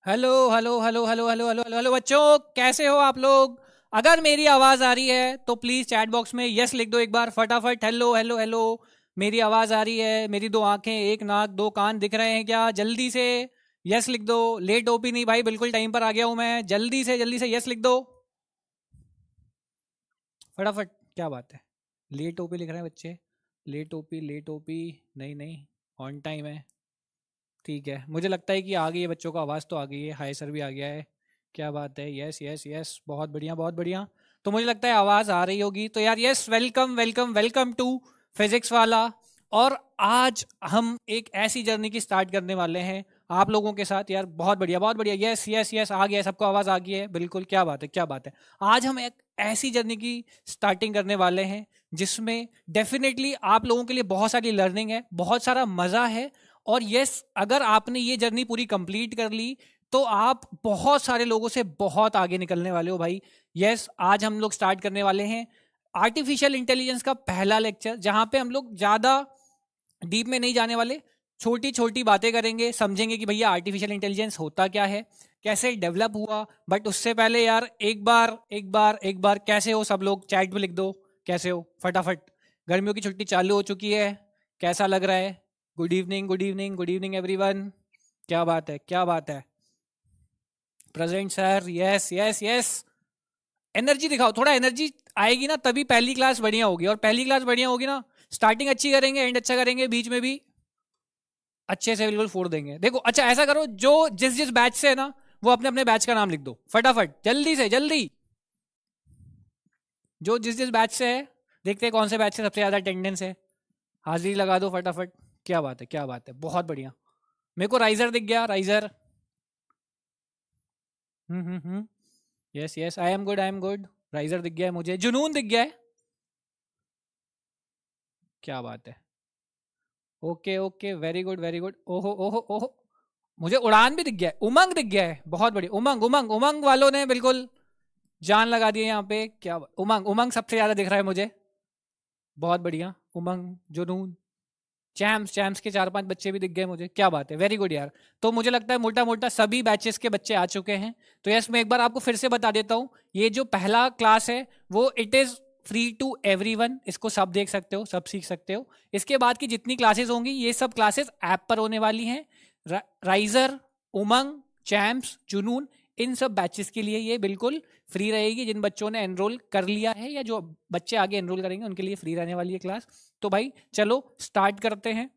Hello hello hello hello hello hello hello hello बच्चों, कैसे हो आप लोग? अगर मेरी आवाज आ रही है तो प्लीज चैट बॉक्स में यस लिख दो एक बार फटाफट। हेलो हेलो हेलो, मेरी आवाज आ रही है? मेरी दो आंखें, एक नाक, दो कान दिख रहे हैं क्या? जल्दी से यस लिख दो। लेट ओपी नहीं भाई, बिल्कुल टाइम पर आ गया हूं मैं। जल्दी से यस लिख दो फटाफट। क्या बात है, लेट ओपी लिख रहे हैं बच्चे? Let OP, let OP? नहीं नहीं, ऑन टाइम है। ठीक है, मुझे लगता है कि आ गई है बच्चों को आवाज़, तो आ गई है। हाय सर भी आ गया है। क्या बात है, यस यस यस, बहुत बढ़िया बहुत बढ़िया। तो मुझे लगता है आवाज़ आ रही होगी तो यार yes, welcome welcome welcome to physics वाला। और आज हम एक ऐसी जर्नी की स्टार्ट करने वाले हैं आप लोगों के साथ। यार बहुत बढ़िया बहुत बढ़िया, यस यस यस, आ गया है सबको, आवाज़ आ गई है बिल्कुल। क्या बात है क्या बात है। आज हम एक ऐसी जर्नी की स्टार्टिंग करने वाले हैं जिसमें डेफिनेटली आप लोगों के लिए बहुत सारी लर्निंग है, बहुत सारा मज़ा है। और यस, अगर आपने ये जर्नी पूरी कंप्लीट कर ली तो आप बहुत सारे लोगों से बहुत आगे निकलने वाले हो भाई। यस, आज हम लोग स्टार्ट करने वाले हैं आर्टिफिशियल इंटेलिजेंस का पहला लेक्चर, जहां पे हम लोग ज्यादा डीप में नहीं जाने वाले। छोटी छोटी बातें करेंगे, समझेंगे कि भैया आर्टिफिशियल इंटेलिजेंस होता क्या है, कैसे डेवलप हुआ। बट उससे पहले यार एक बार कैसे हो सब लोग? चैट में लिख दो कैसे हो फटाफट। गर्मियों की छुट्टी चालू हो चुकी है, कैसा लग रहा है? Good evening good evening good evening everyone. क्या बात है क्या बात है। Present sir, yes yes yes. Energy दिखाओ, थोड़ा एनर्जी आएगी ना तभी पहली क्लास बढ़िया होगी। और पहली क्लास बढ़िया होगी ना, स्टार्टिंग अच्छी करेंगे, एंड अच्छा करेंगे, बीच में भी अच्छे से बिल्कुल फोड़ देंगे। देखो अच्छा ऐसा करो, जो जिस जिस बैच से है ना वो अपने अपने बैच का नाम लिख दो फटाफट, जल्दी से जल्दी। जो जिस जिस बैच से है, देखते हैं कौन से बैच से सबसे ज्यादा अटेंडेंस है। हाजिरी लगा दो फटाफट। क्या बात है क्या बात है, बहुत बढ़िया। मेरे को राइजर दिख गया, riser. Hmm. Yes yes, I am good I am good. Riser दिख गया है मुझे, जुनून दिख गया है। क्या बात है। Okay okay, very good very good. ओहो ओहो ओहो, मुझे उड़ान भी दिख गया है, उमंग दिख गया है, बहुत बढ़िया। उमंग उमंग उमंग वालों ने बिल्कुल जान लगा दी है यहाँ पे। उमंग उमंग सबसे ज्यादा दिख रहा है मुझे, बहुत बढ़िया। उमंग, जुनून, चैम्स, चैम्स के चार पांच बच्चे भी दिख गए मुझे। क्या बात है, वेरी गुड यार। तो मुझे लगता है मोटा मोटा सभी बैचेस के बच्चे आ चुके हैं। तो यस, मैं एक बार आपको फिर से बता देता हूँ, ये जो पहला क्लास है वो it is free to everyone. इसको सब देख सकते हो, सब सीख सकते हो। इसके बाद की जितनी क्लासेस होंगी ये सब क्लासेस ऐप पर होने वाली हैं। राइजर, उमंग, चैम्प्स, जुनून, इन सब बैचेस के लिए ये बिल्कुल फ्री रहेगी। जिन बच्चों ने एनरोल कर लिया है या जो बच्चे आगे एनरोल करेंगे उनके लिए फ्री रहने वाली है क्लास। तो भाई चलो स्टार्ट करते हैं।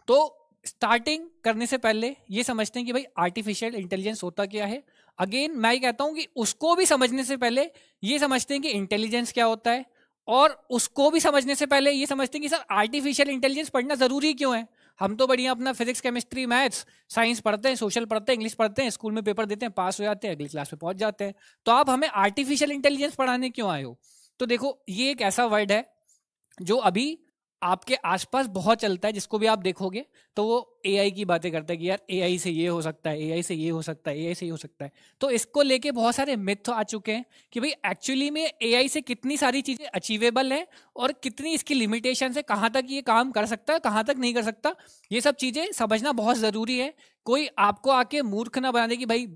तो स्टार्टिंग करने से पहले ये समझते हैं कि भाई आर्टिफिशियल इंटेलिजेंस होता क्या है। अगेन मैं कहता हूं कि उसको भी समझने से पहले ये समझते हैं कि इंटेलिजेंस क्या होता है। और उसको भी समझने से पहले ये समझते हैं कि सर आर्टिफिशियल इंटेलिजेंस पढ़ना जरूरी क्यों है। हम तो बढ़िया अपना फिजिक्स, केमिस्ट्री, मैथ्स, साइंस पढ़ते हैं, सोशल पढ़ते हैं, इंग्लिश पढ़ते हैं, स्कूल में पेपर देते हैं, पास हो जाते हैं, अगली क्लास में पहुंच जाते हैं। तो आप हमें आर्टिफिशियल इंटेलिजेंस पढ़ाने क्यों आए हो? तो देखो, ये एक ऐसा वर्ड है जो अभी आपके आसपास बहुत चलता है। जिसको भी आप देखोगे तो वो एआई की बातें करता है कि यार एआई से ये हो सकता है, एआई से ये हो सकता है, एआई से ये हो सकता है। तो इसको लेके बहुत सारे मिथ आ चुके हैं कि भाई एक्चुअली में एआई से कितनी सारी चीजें अचीवेबल है और कितनी इसकी लिमिटेशन है, कहाँ तक ये काम कर सकता है, कहाँ तक नहीं कर सकता। ये सब चीजें समझना बहुत जरूरी है। कोई आपको आके मूर्ख ना बना दे कि भाई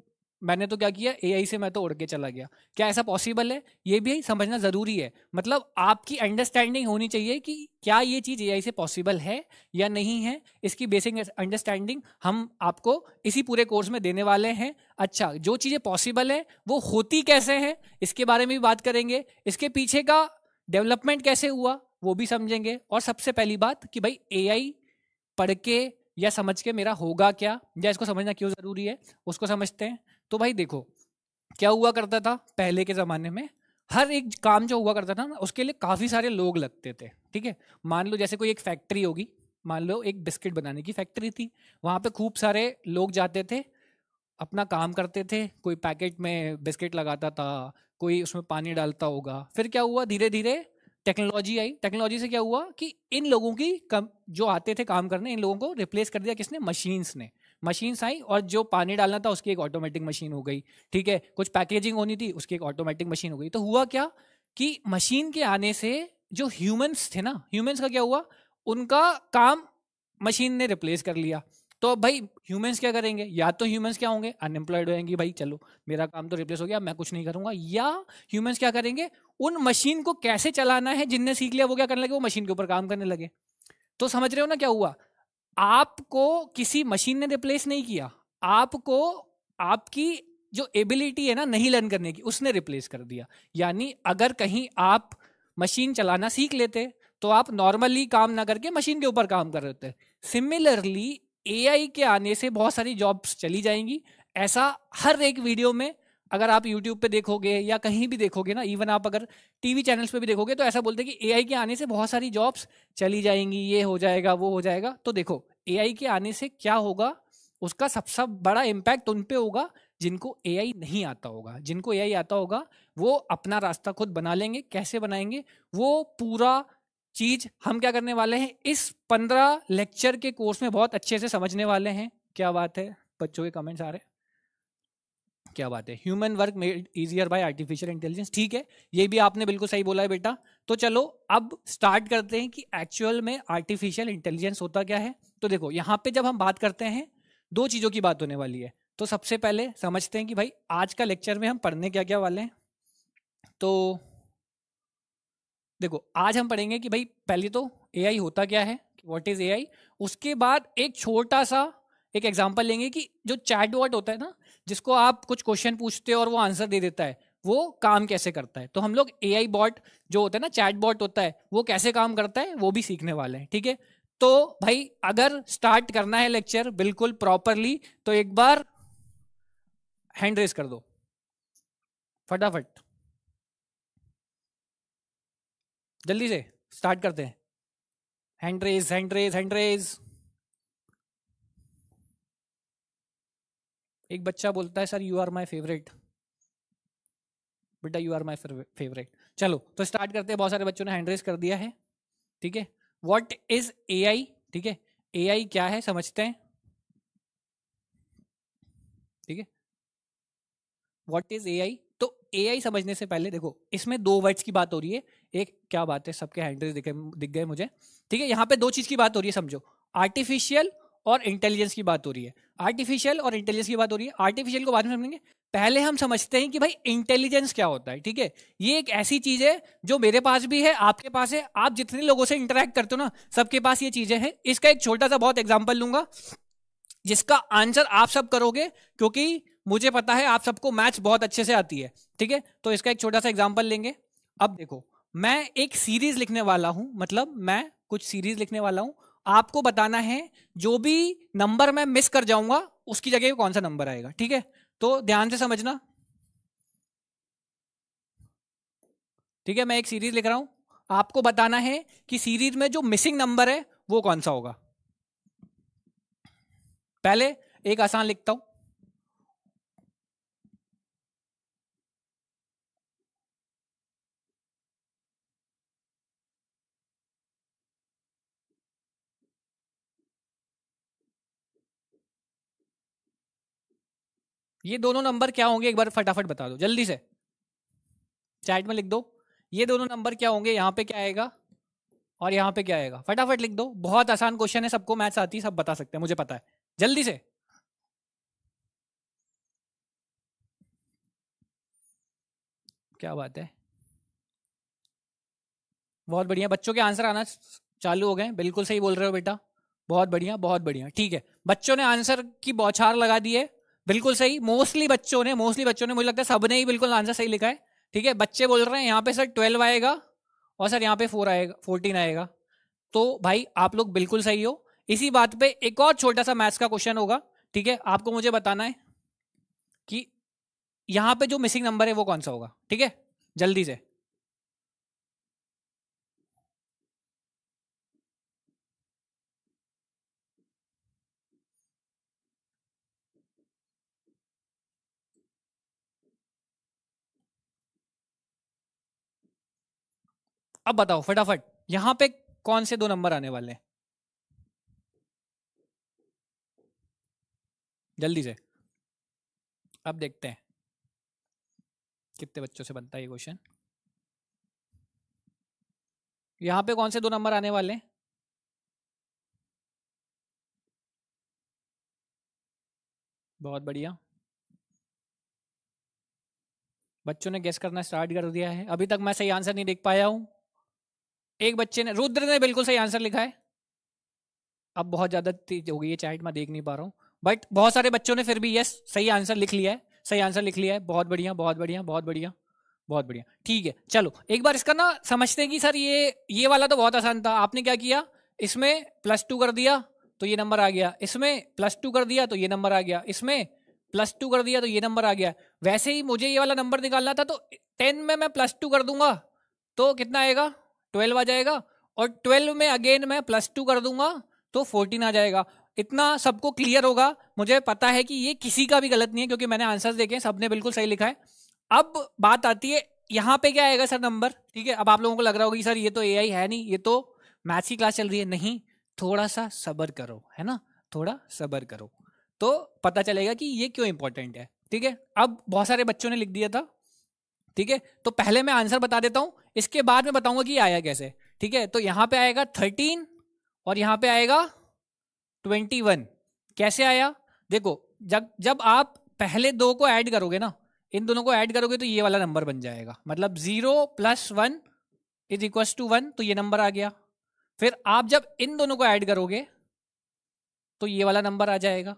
मैंने तो क्या किया, एआई से मैं तो उड़ के चला गया। क्या ऐसा पॉसिबल है? ये भी समझना जरूरी है। मतलब आपकी अंडरस्टैंडिंग होनी चाहिए कि क्या ये चीज एआई से पॉसिबल है या नहीं है। इसकी बेसिक अंडरस्टैंडिंग हम आपको इसी पूरे कोर्स में देने वाले हैं। अच्छा, जो चीजें पॉसिबल है वो होती कैसे हैं इसके बारे में भी बात करेंगे। इसके पीछे का डेवलपमेंट कैसे हुआ वो भी समझेंगे। और सबसे पहली बात कि भाई एआई पढ़ के या समझ के मेरा होगा क्या, या इसको समझना क्यों जरूरी है, उसको समझते हैं। तो भाई देखो, क्या हुआ करता था पहले के ज़माने में, हर एक काम जो हुआ करता था ना उसके लिए काफ़ी सारे लोग लगते थे। ठीक है, मान लो जैसे कोई एक फैक्ट्री होगी, मान लो एक बिस्किट बनाने की फैक्ट्री थी, वहाँ पे खूब सारे लोग जाते थे, अपना काम करते थे। कोई पैकेट में बिस्किट लगाता था, कोई उसमें पानी डालता होगा। फिर क्या हुआ, धीरे धीरे टेक्नोलॉजी आई। टेक्नोलॉजी से क्या हुआ कि इन लोगों की जो आते थे काम करने, इन लोगों को रिप्लेस कर दिया किसने? मशीन्स ने। मशीन्स आई और जो पानी डालना था उसकी एक ऑटोमेटिक मशीन हो गई। ठीक है, कुछ पैकेजिंग होनी थी उसकी एक ऑटोमेटिक मशीन हो गई। तो हुआ क्या कि मशीन के आने से जो ह्यूमंस थे ना, ह्यूमंस का क्या हुआ, उनका काम मशीन ने रिप्लेस कर लिया। तो भाई ह्यूमंस क्या करेंगे, या तो ह्यूमंस क्या होंगे, अनएम्प्लॉयड होंगे, भाई चलो मेरा काम तो रिप्लेस हो गया, मैं कुछ नहीं करूंगा। या ह्यूमंस क्या करेंगे, उन मशीन को कैसे चलाना है जिनने सीख लिया वो क्या करने लगे, वो मशीन के ऊपर काम करने लगे। तो समझ रहे हो ना क्या हुआ, आपको किसी मशीन ने रिप्लेस नहीं किया, आपको आपकी जो एबिलिटी है ना नहीं लर्न करने की, उसने रिप्लेस कर दिया। यानी अगर कहीं आप मशीन चलाना सीख लेते तो आप नॉर्मली काम ना करके मशीन के ऊपर काम कर रहे होते। सिमिलरली एआई के आने से बहुत सारी जॉब्स चली जाएंगी। ऐसा हर एक वीडियो में अगर आप यूट्यूब पे देखोगे या कहीं भी देखोगे ना, इवन आप अगर टीवी चैनल्स पे भी देखोगे, तो ऐसा बोलते हैं कि एआई के आने से बहुत सारी जॉब्स चली जाएंगी, ये हो जाएगा वो हो जाएगा। तो देखो एआई के आने से क्या होगा, उसका सबसे बड़ा इम्पैक्ट उन पे होगा जिनको एआई नहीं आता होगा। जिनको एआई आता होगा वो अपना रास्ता खुद बना लेंगे। कैसे बनाएंगे, वो पूरा चीज हम क्या करने वाले हैं, इस 15 लेक्चर के कोर्स में बहुत अच्छे से समझने वाले हैं। क्या बात है, बच्चों के कमेंट्स आ रहे हैं, क्या बात है। Human work made easier bye artificial intelligence, ठीक है, ये भी आपने बिल्कुल सही बोला है बेटा। तो चलो अब स्टार्ट करते हैं कि एक्चुअल में आर्टिफिशियल इंटेलिजेंस होता क्या है। तो देखो यहाँ पे जब हम बात करते हैं, दो चीज़ों की बात होने वाली है। तो सबसे पहले समझते हैं कि भाई आज का लेक्चर में हम पढ़ने क्या क्या वाले हैं। तो देखो आज हम पढ़ेंगे कि भाई पहले तो एआई होता क्या है, व्हाट इज एआई। उसके बाद एक छोटा सा एक एग्जांपल लेंगे कि जो चैट बॉट होता है ना, जिसको आप कुछ क्वेश्चन पूछते हो और वो आंसर दे देता है, वो काम कैसे करता है। तो हम लोग एआई बॉट जो होता है ना, चैट बॉट होता है, वो कैसे काम करता है वो भी सीखने वाले हैं, ठीक है। तो भाई अगर स्टार्ट करना है लेक्चर बिल्कुल प्रॉपरली, तो एक बार हैंड रेस कर दो फटाफट, जल्दी से स्टार्ट करते हैं। Hand raise hand raise hand raise. एक बच्चा बोलता है sir you are my favourite, बेटा यू आर माय फेवरेट। चलो तो स्टार्ट करते हैं, बहुत सारे बच्चों ने हैंड रेज कर दिया है, ठीक है। व्हाट इज एआई, ठीक है, एआई क्या है समझते हैं, ठीक है। व्हाट इज एआई, तो एआई समझने से पहले देखो इसमें दो वर्ड्स की बात हो रही है। एक क्या बात है, सबके हैंड रेज दिख गए मुझे, ठीक है। यहाँ पे दो चीज की बात हो रही है, समझो, आर्टिफिशियल और इंटेलिजेंस की बात हो रही है। आर्टिफिशियल और इंटेलिजेंस की बात हो रही है, आर्टिफिशियल को बाद में समझेंगे। पहले हम समझते हैं कि भाई इंटेलिजेंस क्या होता है, ठीक है। ये एक ऐसी चीज है जो मेरे पास भी है, आपके पास है, आप जितने लोगों से इंटरेक्ट करते हो ना, सबके पास ये चीजें हैं। इसका एक छोटा सा बहुत एग्जांपल लूंगा जिसका आंसर आप सब करोगे, क्योंकि मुझे पता है आप सबको मैथ्स बहुत अच्छे से आती है, ठीक है। तो इसका एक छोटा सा एग्जांपल लेंगे। अब देखो मैं एक सीरीज लिखने वाला हूं, मतलब मैं कुछ सीरीज लिखने वाला हूं, आपको बताना है जो भी नंबर मैं मिस कर जाऊंगा उसकी जगह कौन सा नंबर आएगा, ठीक है। तो ध्यान से समझना, ठीक है। मैं एक सीरीज लिख रहा हूं, आपको बताना है कि सीरीज में जो मिसिंग नंबर है वो कौन सा होगा। पहले एक आसान लिखता हूं, ये दोनों नंबर क्या होंगे एक बार फटाफट बता दो जल्दी से, चैट में लिख दो। ये दोनों नंबर क्या होंगे, यहाँ पे क्या आएगा और यहाँ पे क्या आएगा, फटाफट लिख दो। बहुत आसान क्वेश्चन है, सबको मैथ्स आती है, सब बता सकते हैं, मुझे पता है, जल्दी से। क्या बात है, बहुत बढ़िया, बच्चों के आंसर आना चालू हो गए, बिल्कुल सही बोल रहे हो बेटा, बहुत बढ़िया बहुत बढ़िया, ठीक है। बच्चों ने आंसर की बौछार लगा दी है, बिल्कुल सही। मोस्टली बच्चों ने मुझे लगता है सबने ही बिल्कुल आंसर सही लिखा है, ठीक है। बच्चे बोल रहे हैं यहाँ पे सर 12 आएगा और सर यहाँ पे 4 आएगा, 14 आएगा। तो भाई आप लोग बिल्कुल सही हो। इसी बात पे एक और छोटा सा मैथ्स का क्वेश्चन होगा, ठीक है। आपको मुझे बताना है कि यहाँ पे जो मिसिंग नंबर है वो कौन सा होगा, ठीक है, जल्दी से। अब बताओ फटाफट, यहाँ पे कौन से दो नंबर आने वाले हैं, जल्दी से। अब देखते हैं कितने बच्चों से बनता है ये क्वेश्चन। यहाँ पे कौन से दो नंबर आने वाले हैं, बहुत बढ़िया, बच्चों ने गेस करना स्टार्ट कर दिया है। अभी तक मैं सही आंसर नहीं देख पाया हूं। एक बच्चे ने, रुद्र ने बिल्कुल सही आंसर लिखा है। अब बहुत ज्यादा तेज हो गई है चैट, मैं देख नहीं पा रहा हूँ, बट बहुत सारे बच्चों ने फिर भी यस सही आंसर लिख लिया है, सही आंसर लिख लिया है। बहुत बढ़िया बहुत बढ़िया बहुत बढ़िया बहुत बढ़िया। ठीक है, चलो एक बार इसका ना समझते हैं कि सर ये वाला तो बहुत आसान था। आपने क्या किया, इसमें +2 कर दिया तो ये नंबर आ गया, इसमें +2 कर दिया तो ये नंबर आ गया, इसमें +2 कर दिया तो ये नंबर आ गया। वैसे ही मुझे ये वाला नंबर निकालना था, तो 10 में मैं +2 कर दूंगा तो कितना आएगा, 12 आ जाएगा। और 12 में अगेन मैं +2 कर दूंगा तो 14 आ जाएगा। इतना सबको क्लियर होगा। मुझे पता है कि ये किसी का भी गलत नहीं है, क्योंकि मैंने आंसर्स देखे हैं, सबने बिल्कुल सही लिखा है। अब बात आती है यहाँ पे क्या आएगा सर नंबर। ठीक है, अब आप लोगों को लग रहा होगा कि सर ये तो एआई है नहीं, ये तो मैथ्स की क्लास चल रही है। नहीं, थोड़ा सा सब्र करो, है ना, थोड़ा सब्र करो तो पता चलेगा कि ये क्यों इंपॉर्टेंट है। ठीक है, अब बहुत सारे बच्चों ने लिख दिया था। ठीक है, तो पहले मैं आंसर बता देता हूं, इसके बाद मैं बताऊंगा कि आया कैसे। ठीक है, तो यहां पे आएगा 13 और यहां पे आएगा 21। कैसे आया, देखो, जब जब आप पहले दो को ऐड करोगे ना, इन दोनों को ऐड करोगे तो ये वाला नंबर बन जाएगा। मतलब 0 + 1 = 1, तो ये नंबर आ गया। फिर आप जब इन दोनों को ऐड करोगे तो ये वाला नंबर आ जाएगा।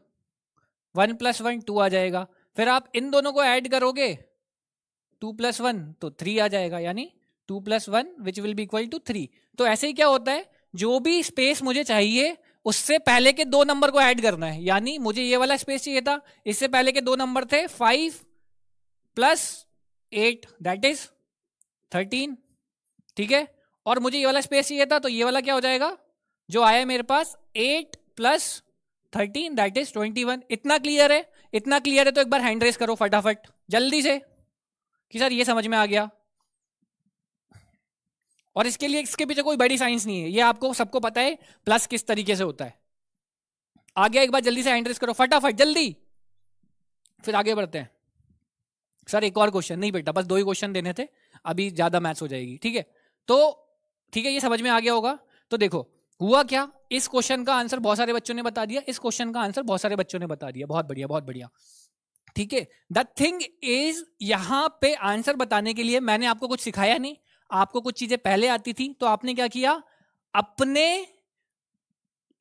1 + 1 2 आ जाएगा। फिर आप इन दोनों को ऐड करोगे 2 + 1 तो 3 आ जाएगा, यानी 2 + 1 which will be equal to 3। तो ऐसे ही क्या होता है, जो भी स्पेस मुझे चाहिए उससे पहले के दो नंबर को ऐड करना है। यानी मुझे ये वाला स्पेस चाहिए था, इससे पहले के दो नंबर थे 5 + 8 दैट इज 13। ठीक है, और मुझे ये वाला स्पेस चाहिए था, तो ये वाला क्या हो जाएगा, जो आया मेरे पास 8 + 13 दैट इज 21। इतना क्लियर है, इतना क्लियर है तो एक बार हैंड रेस करो फटाफट जल्दी से कि सर ये समझ में आ गया। और इसके लिए इसके पीछे कोई बड़ी साइंस नहीं है, ये आपको सबको पता है प्लस किस तरीके से होता है। आ गया, एक बार जल्दी से हैंड रेस करो फटाफट जल्दी, फिर आगे बढ़ते हैं। सर एक और क्वेश्चन, नहीं बेटा बस 2 ही क्वेश्चन देने थे, अभी ज्यादा मैथ्स हो जाएगी। ठीक है, तो ठीक है, ये समझ में आ गया होगा। तो देखो हुआ क्या, इस क्वेश्चन का आंसर बहुत सारे बच्चों ने बता दिया, इस क्वेश्चन का आंसर बहुत सारे बच्चों ने बता दिया। बहुत बढ़िया बहुत बढ़िया। ठीक है, द थिंग इज, यहां पे आंसर बताने के लिए मैंने आपको कुछ सिखाया नहीं, आपको कुछ चीजें पहले आती थी, तो आपने क्या किया, अपने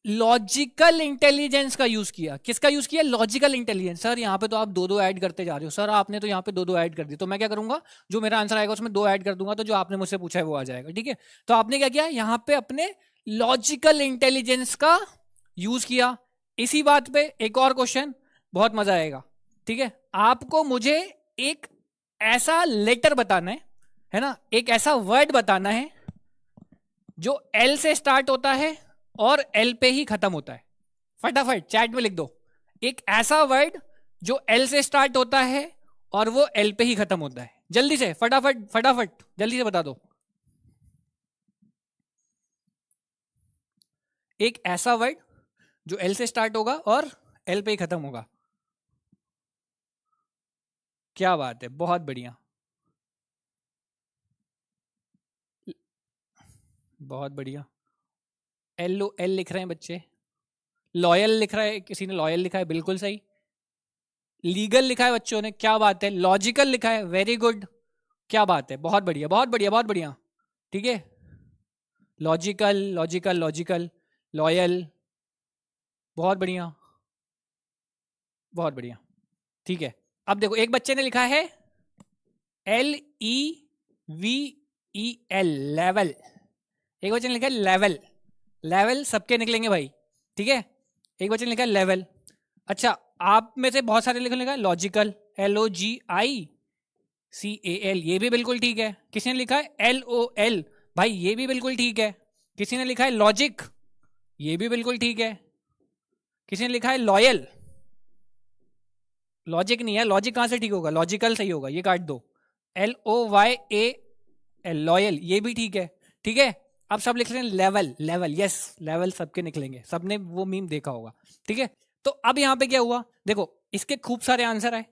लॉजिकल इंटेलिजेंस का यूज किया। किसका यूज किया, लॉजिकल इंटेलिजेंस। सर यहाँ पे तो आप 2-2 ऐड करते जा रहे हो, सर आपने तो यहाँ पे 2-2 ऐड कर दी, तो मैं क्या करूंगा, जो मेरा आंसर आएगा उसमें 2 ऐड कर दूंगा, तो जो आपने मुझसे पूछा है वो आ जाएगा। ठीक है, तो आपने क्या किया, यहाँ पे अपने लॉजिकल इंटेलिजेंस का यूज किया। इसी बात पे एक और क्वेश्चन, बहुत मजा आएगा। ठीक है, आपको मुझे एक ऐसा लेटर बताना है ना, एक ऐसा वर्ड बताना है जो एल से स्टार्ट होता है और एल पे ही खत्म होता है। फटाफट चैट में लिख दो, एक ऐसा वर्ड जो एल से स्टार्ट होता है और वो एल पे ही खत्म होता है। जल्दी से फटाफट फटाफट जल्दी से बता दो, एक ऐसा वर्ड जो एल से स्टार्ट होगा और एल पे ही खत्म होगा। क्या बात है, बहुत बढ़िया, बहुत बढ़िया। एल लिख रहे हैं बच्चे, लॉयल लिख रहा है, किसी ने लॉयल लिखा है, बिल्कुल सही। लीगल लिखा है बच्चों ने, क्या बात है। लॉजिकल लिखा है, वेरी गुड, क्या बात है, बहुत बढ़िया बहुत बढ़िया बहुत बढ़िया। ठीक है, लॉजिकल लॉजिकल लॉजिकल, लॉयल, बहुत बढ़िया बहुत बढ़िया। ठीक है, अब देखो एक बच्चे ने लिखा है LEVEL, लेवल। एक बच्चे ने लिखा है लेवल, लेवल सबके निकलेंगे भाई। ठीक है, एक बच्चे ने लिखा है लेवल। अच्छा, आप में से बहुत सारे लिखा है लॉजिकल, LOGICAL, ये भी बिल्कुल ठीक है। किसी ने लिखा है LOL, भाई ये भी बिल्कुल ठीक है। किसी ने लिखा है लॉजिक, ये भी बिल्कुल ठीक है। किसी ने लिखा है लॉयल, लॉजिक नहीं है, लॉजिक कहां से ठीक होगा, लॉजिकल सही होगा, ये काट दो। LOYAL, लॉयल, ये भी ठीक है। ठीक है, अब सब लिख रहे हैं लेवल, लेवल, यस लेवल सबके निकलेंगे, सबने वो मीम देखा होगा। ठीक है, तो अब यहां पे क्या हुआ, देखो इसके खूब सारे आंसर आए।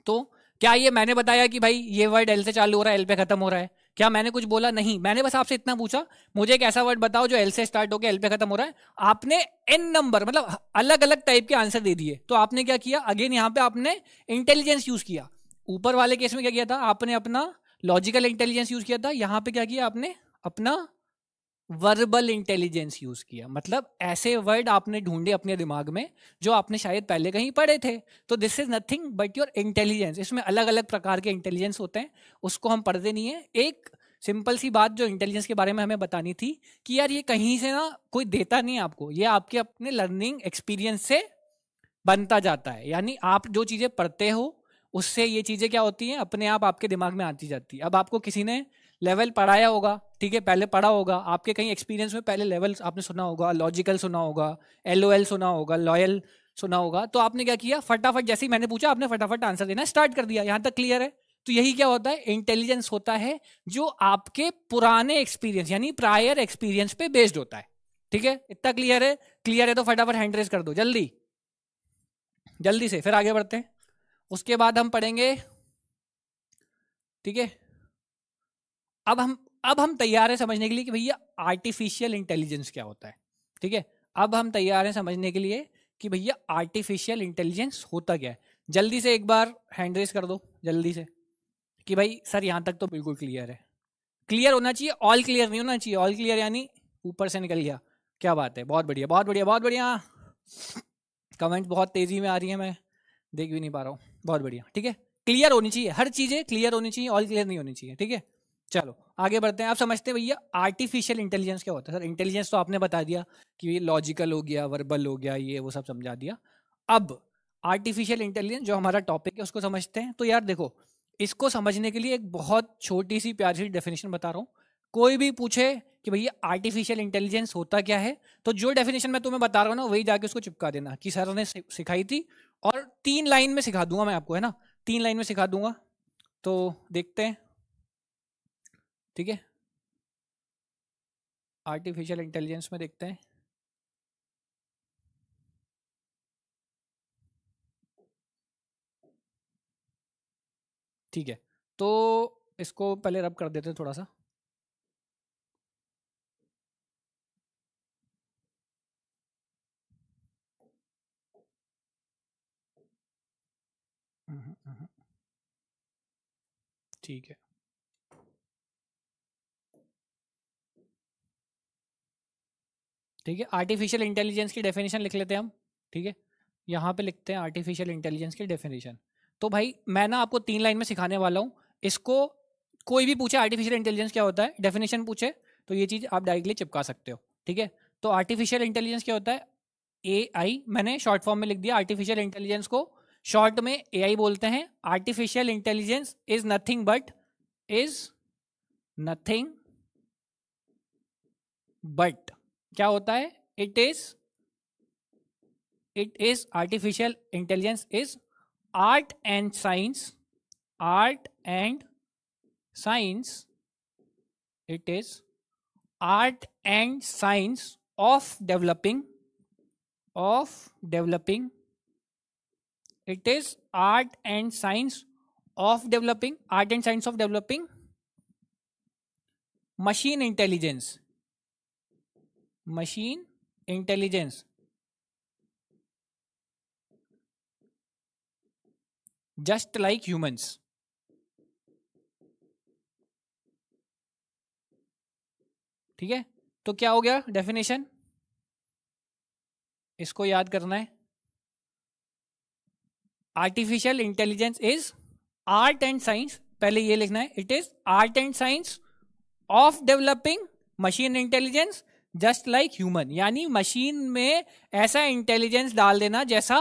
तो क्या ये मैंने बताया कि भाई ये वर्ड एल से चालू हो रहा है एल पे खत्म हो रहा है, क्या मैंने कुछ बोला? नहीं, मैंने बस आपसे इतना पूछा, मुझे एक ऐसा वर्ड बताओ जो एल से स्टार्ट होकर एल पे खत्म हो रहा है। आपने एन नंबर मतलब अलग अलग टाइप के आंसर दे दिए। तो आपने क्या किया, अगेन यहाँ पे आपने इंटेलिजेंस यूज किया। ऊपर वाले केस में क्या किया था, आपने अपना लॉजिकल इंटेलिजेंस यूज किया था। यहाँ पे क्या किया आपने, अपना वर्बल इंटेलिजेंस यूज किया। मतलब ऐसे वर्ड आपने ढूंढे अपने दिमाग में जो आपने शायद पहले कहीं पढ़े थे। तो this is nothing but your intelligence. इसमें अलग अलग प्रकार के इंटेलिजेंस होते हैं, उसको हम पढ़ते नहीं है। एक सिंपल सी बात जो इंटेलिजेंस के बारे में हमें बतानी थी कि यार ये कहीं से ना कोई देता नहीं है आपको, ये आपके अपने लर्निंग एक्सपीरियंस से बनता जाता है। यानी आप जो चीज़ें पढ़ते हो उससे ये चीज़ें क्या होती हैं, अपने आप आपके दिमाग में आती जाती है। अब आपको किसी ने लेवल पढ़ाया होगा, ठीक है, पहले पढ़ा होगा, आपके कहीं एक्सपीरियंस में पहले लेवल्स आपने सुना होगा, लॉजिकल सुना होगा, LOL सुना होगा, लॉयल सुना होगा। तो आपने क्या किया, फटाफट जैसे ही मैंने पूछा आपने फटाफट आंसर देना स्टार्ट कर दिया। यहाँ तक क्लियर है? तो यही क्या होता है, इंटेलिजेंस होता है जो आपके पुराने एक्सपीरियंस यानी प्रायर एक्सपीरियंस पे बेस्ड होता है। ठीक है, इतना क्लियर है? क्लियर है तो फटाफट हैंड रेज कर दो जल्दी जल्दी से, फिर आगे बढ़ते हैं। उसके बाद हम पढ़ेंगे, ठीक है, अब हम तैयार हैं समझने के लिए कि भैया आर्टिफिशियल इंटेलिजेंस क्या होता है। ठीक है, अब हम तैयार हैं समझने के लिए कि भैया आर्टिफिशियल इंटेलिजेंस होता क्या है। जल्दी से एक बार हैंड रेज कर दो जल्दी से कि भाई सर यहाँ तक तो बिल्कुल क्लियर है। क्लियर होना चाहिए, ऑल क्लियर नहीं होना चाहिए। ऑल क्लियर यानी ऊपर से निकल गया। क्या बात है, बहुत बढ़िया बहुत बढ़िया बहुत बढ़िया। कमेंट बहुत तेजी में आ रही है, मैं देख भी नहीं पा रहा हूँ। बहुत बढ़िया, ठीक है, क्लियर होनी चाहिए, हर चीजें क्लियर होनी चाहिए, ऑल क्लियर नहीं होनी चाहिए। ठीक है, चलो आगे बढ़ते हैं। आप समझते हैं भैया आर्टिफिशियल इंटेलिजेंस क्या होता है? सर इंटेलिजेंस तो आपने बता दिया कि लॉजिकल हो गया, वर्बल हो गया, ये वो सब समझा दिया। अब आर्टिफिशियल इंटेलिजेंस जो हमारा टॉपिक है उसको समझते हैं। तो यार देखो, इसको समझने के लिए एक बहुत छोटी सी प्यारी सी डेफिनेशन बता रहा हूँ। कोई भी पूछे कि भैया आर्टिफिशियल इंटेलिजेंस होता क्या है, तो जो डेफिनेशन मैं तुम्हें बता रहा हूँ ना वही जाके उसको चिपका देना कि सर ने सिखाई थी। और 3 लाइन में सिखा दूंगा मैं आपको, है ना, 3 लाइन में सिखा दूंगा। तो देखते हैं, ठीक है, आर्टिफिशियल इंटेलिजेंस में देखते हैं। ठीक है, तो इसको पहले रब कर देते हैं थोड़ा सा। ठीक है, ठीक है, आर्टिफिशियल इंटेलिजेंस की डेफिनेशन लिख लेते हैं हम। ठीक है, यहाँ पे लिखते हैं आर्टिफिशियल इंटेलिजेंस की डेफिनेशन। तो भाई मैं ना आपको 3 लाइन में सिखाने वाला हूँ इसको। कोई भी पूछे आर्टिफिशियल इंटेलिजेंस क्या होता है, डेफिनेशन पूछे, तो ये चीज़ आप डायरेक्टली चिपका सकते हो। ठीक है, तो आर्टिफिशियल इंटेलिजेंस क्या होता है, AI, मैंने शॉर्ट फॉर्म में लिख दिया। आर्टिफिशियल इंटेलिजेंस को शॉर्ट में AI बोलते हैं। Artificial intelligence is nothing but क्या होता है, it is artificial intelligence is art and science it is art and science of developing it is art and science of developing machine intelligence just like humans। ठीक है, तो क्या हो गया definition, इसको याद करना है। Artificial intelligence is art and science, पहले ये लिखना है, it is art and science of developing machine intelligence just like human. यानी मशीन में ऐसा इंटेलिजेंस डाल देना जैसा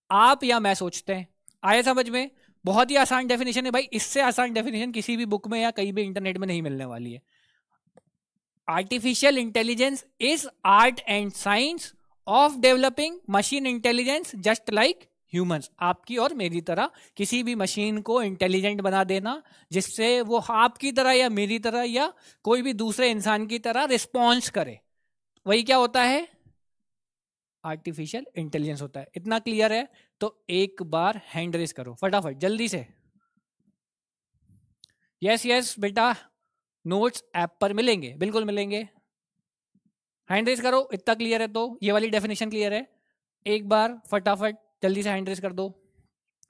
आप या मैं सोचते हैं। आया समझ में? बहुत ही आसान डेफिनेशन है भाई, इससे आसान डेफिनेशन किसी भी बुक में या कहीं भी इंटरनेट में नहीं मिलने वाली है। Artificial intelligence is art and science of developing machine intelligence just like humans. आपकी और मेरी तरह किसी भी मशीन को इंटेलिजेंट बना देना जिससे वो आपकी तरह या मेरी तरह या कोई भी दूसरे इंसान की तरह रिस्पॉन्स करे, वही क्या होता है, आर्टिफिशियल इंटेलिजेंस होता है। इतना क्लियर है? तो एक बार हैंड रेस करो फटाफट जल्दी से। यस यस बेटा, नोट्स ऐप पर मिलेंगे, बिल्कुल मिलेंगे। हैंड रेज करो, इतना क्लियर है तो, ये वाली डेफिनेशन क्लियर है। एक बार फटाफट जल्दी से हैंड रेज कर दो।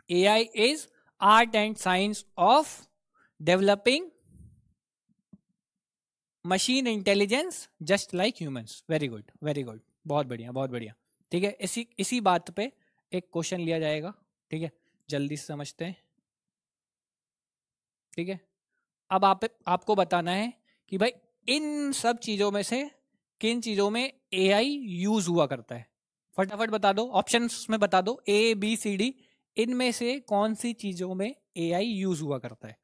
AI is art and science of developing machine intelligence just like humans. Very good, very good, बहुत बढ़िया, बहुत बढ़िया। ठीक है, इसी बात पे एक क्वेश्चन लिया जाएगा। ठीक है, जल्दी से समझते हैं। ठीक है, अब आपको बताना है कि भाई इन सब चीजों में से किन चीजों में AI यूज हुआ करता है। फटाफट बता दो, ऑप्शंस में बता दो, ABCD, इनमें से कौन सी चीजों में AI यूज हुआ करता है।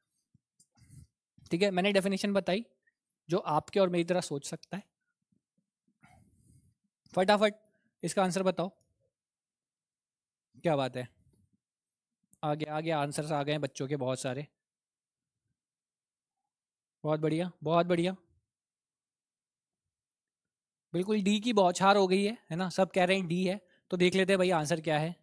ठीक है, मैंने डेफिनेशन बताई, जो आपके और मेरी तरह सोच सकता है। फटाफट इसका आंसर बताओ, क्या बात है। आगे आगे आंसर्स आ गए हैं बच्चों के बहुत सारे। बहुत बढ़िया, बहुत बढ़िया। बिल्कुल डी की बौछार हो गई है ना, सब कह रहे हैं डी है। तो देख लेते हैं भाई आंसर क्या है।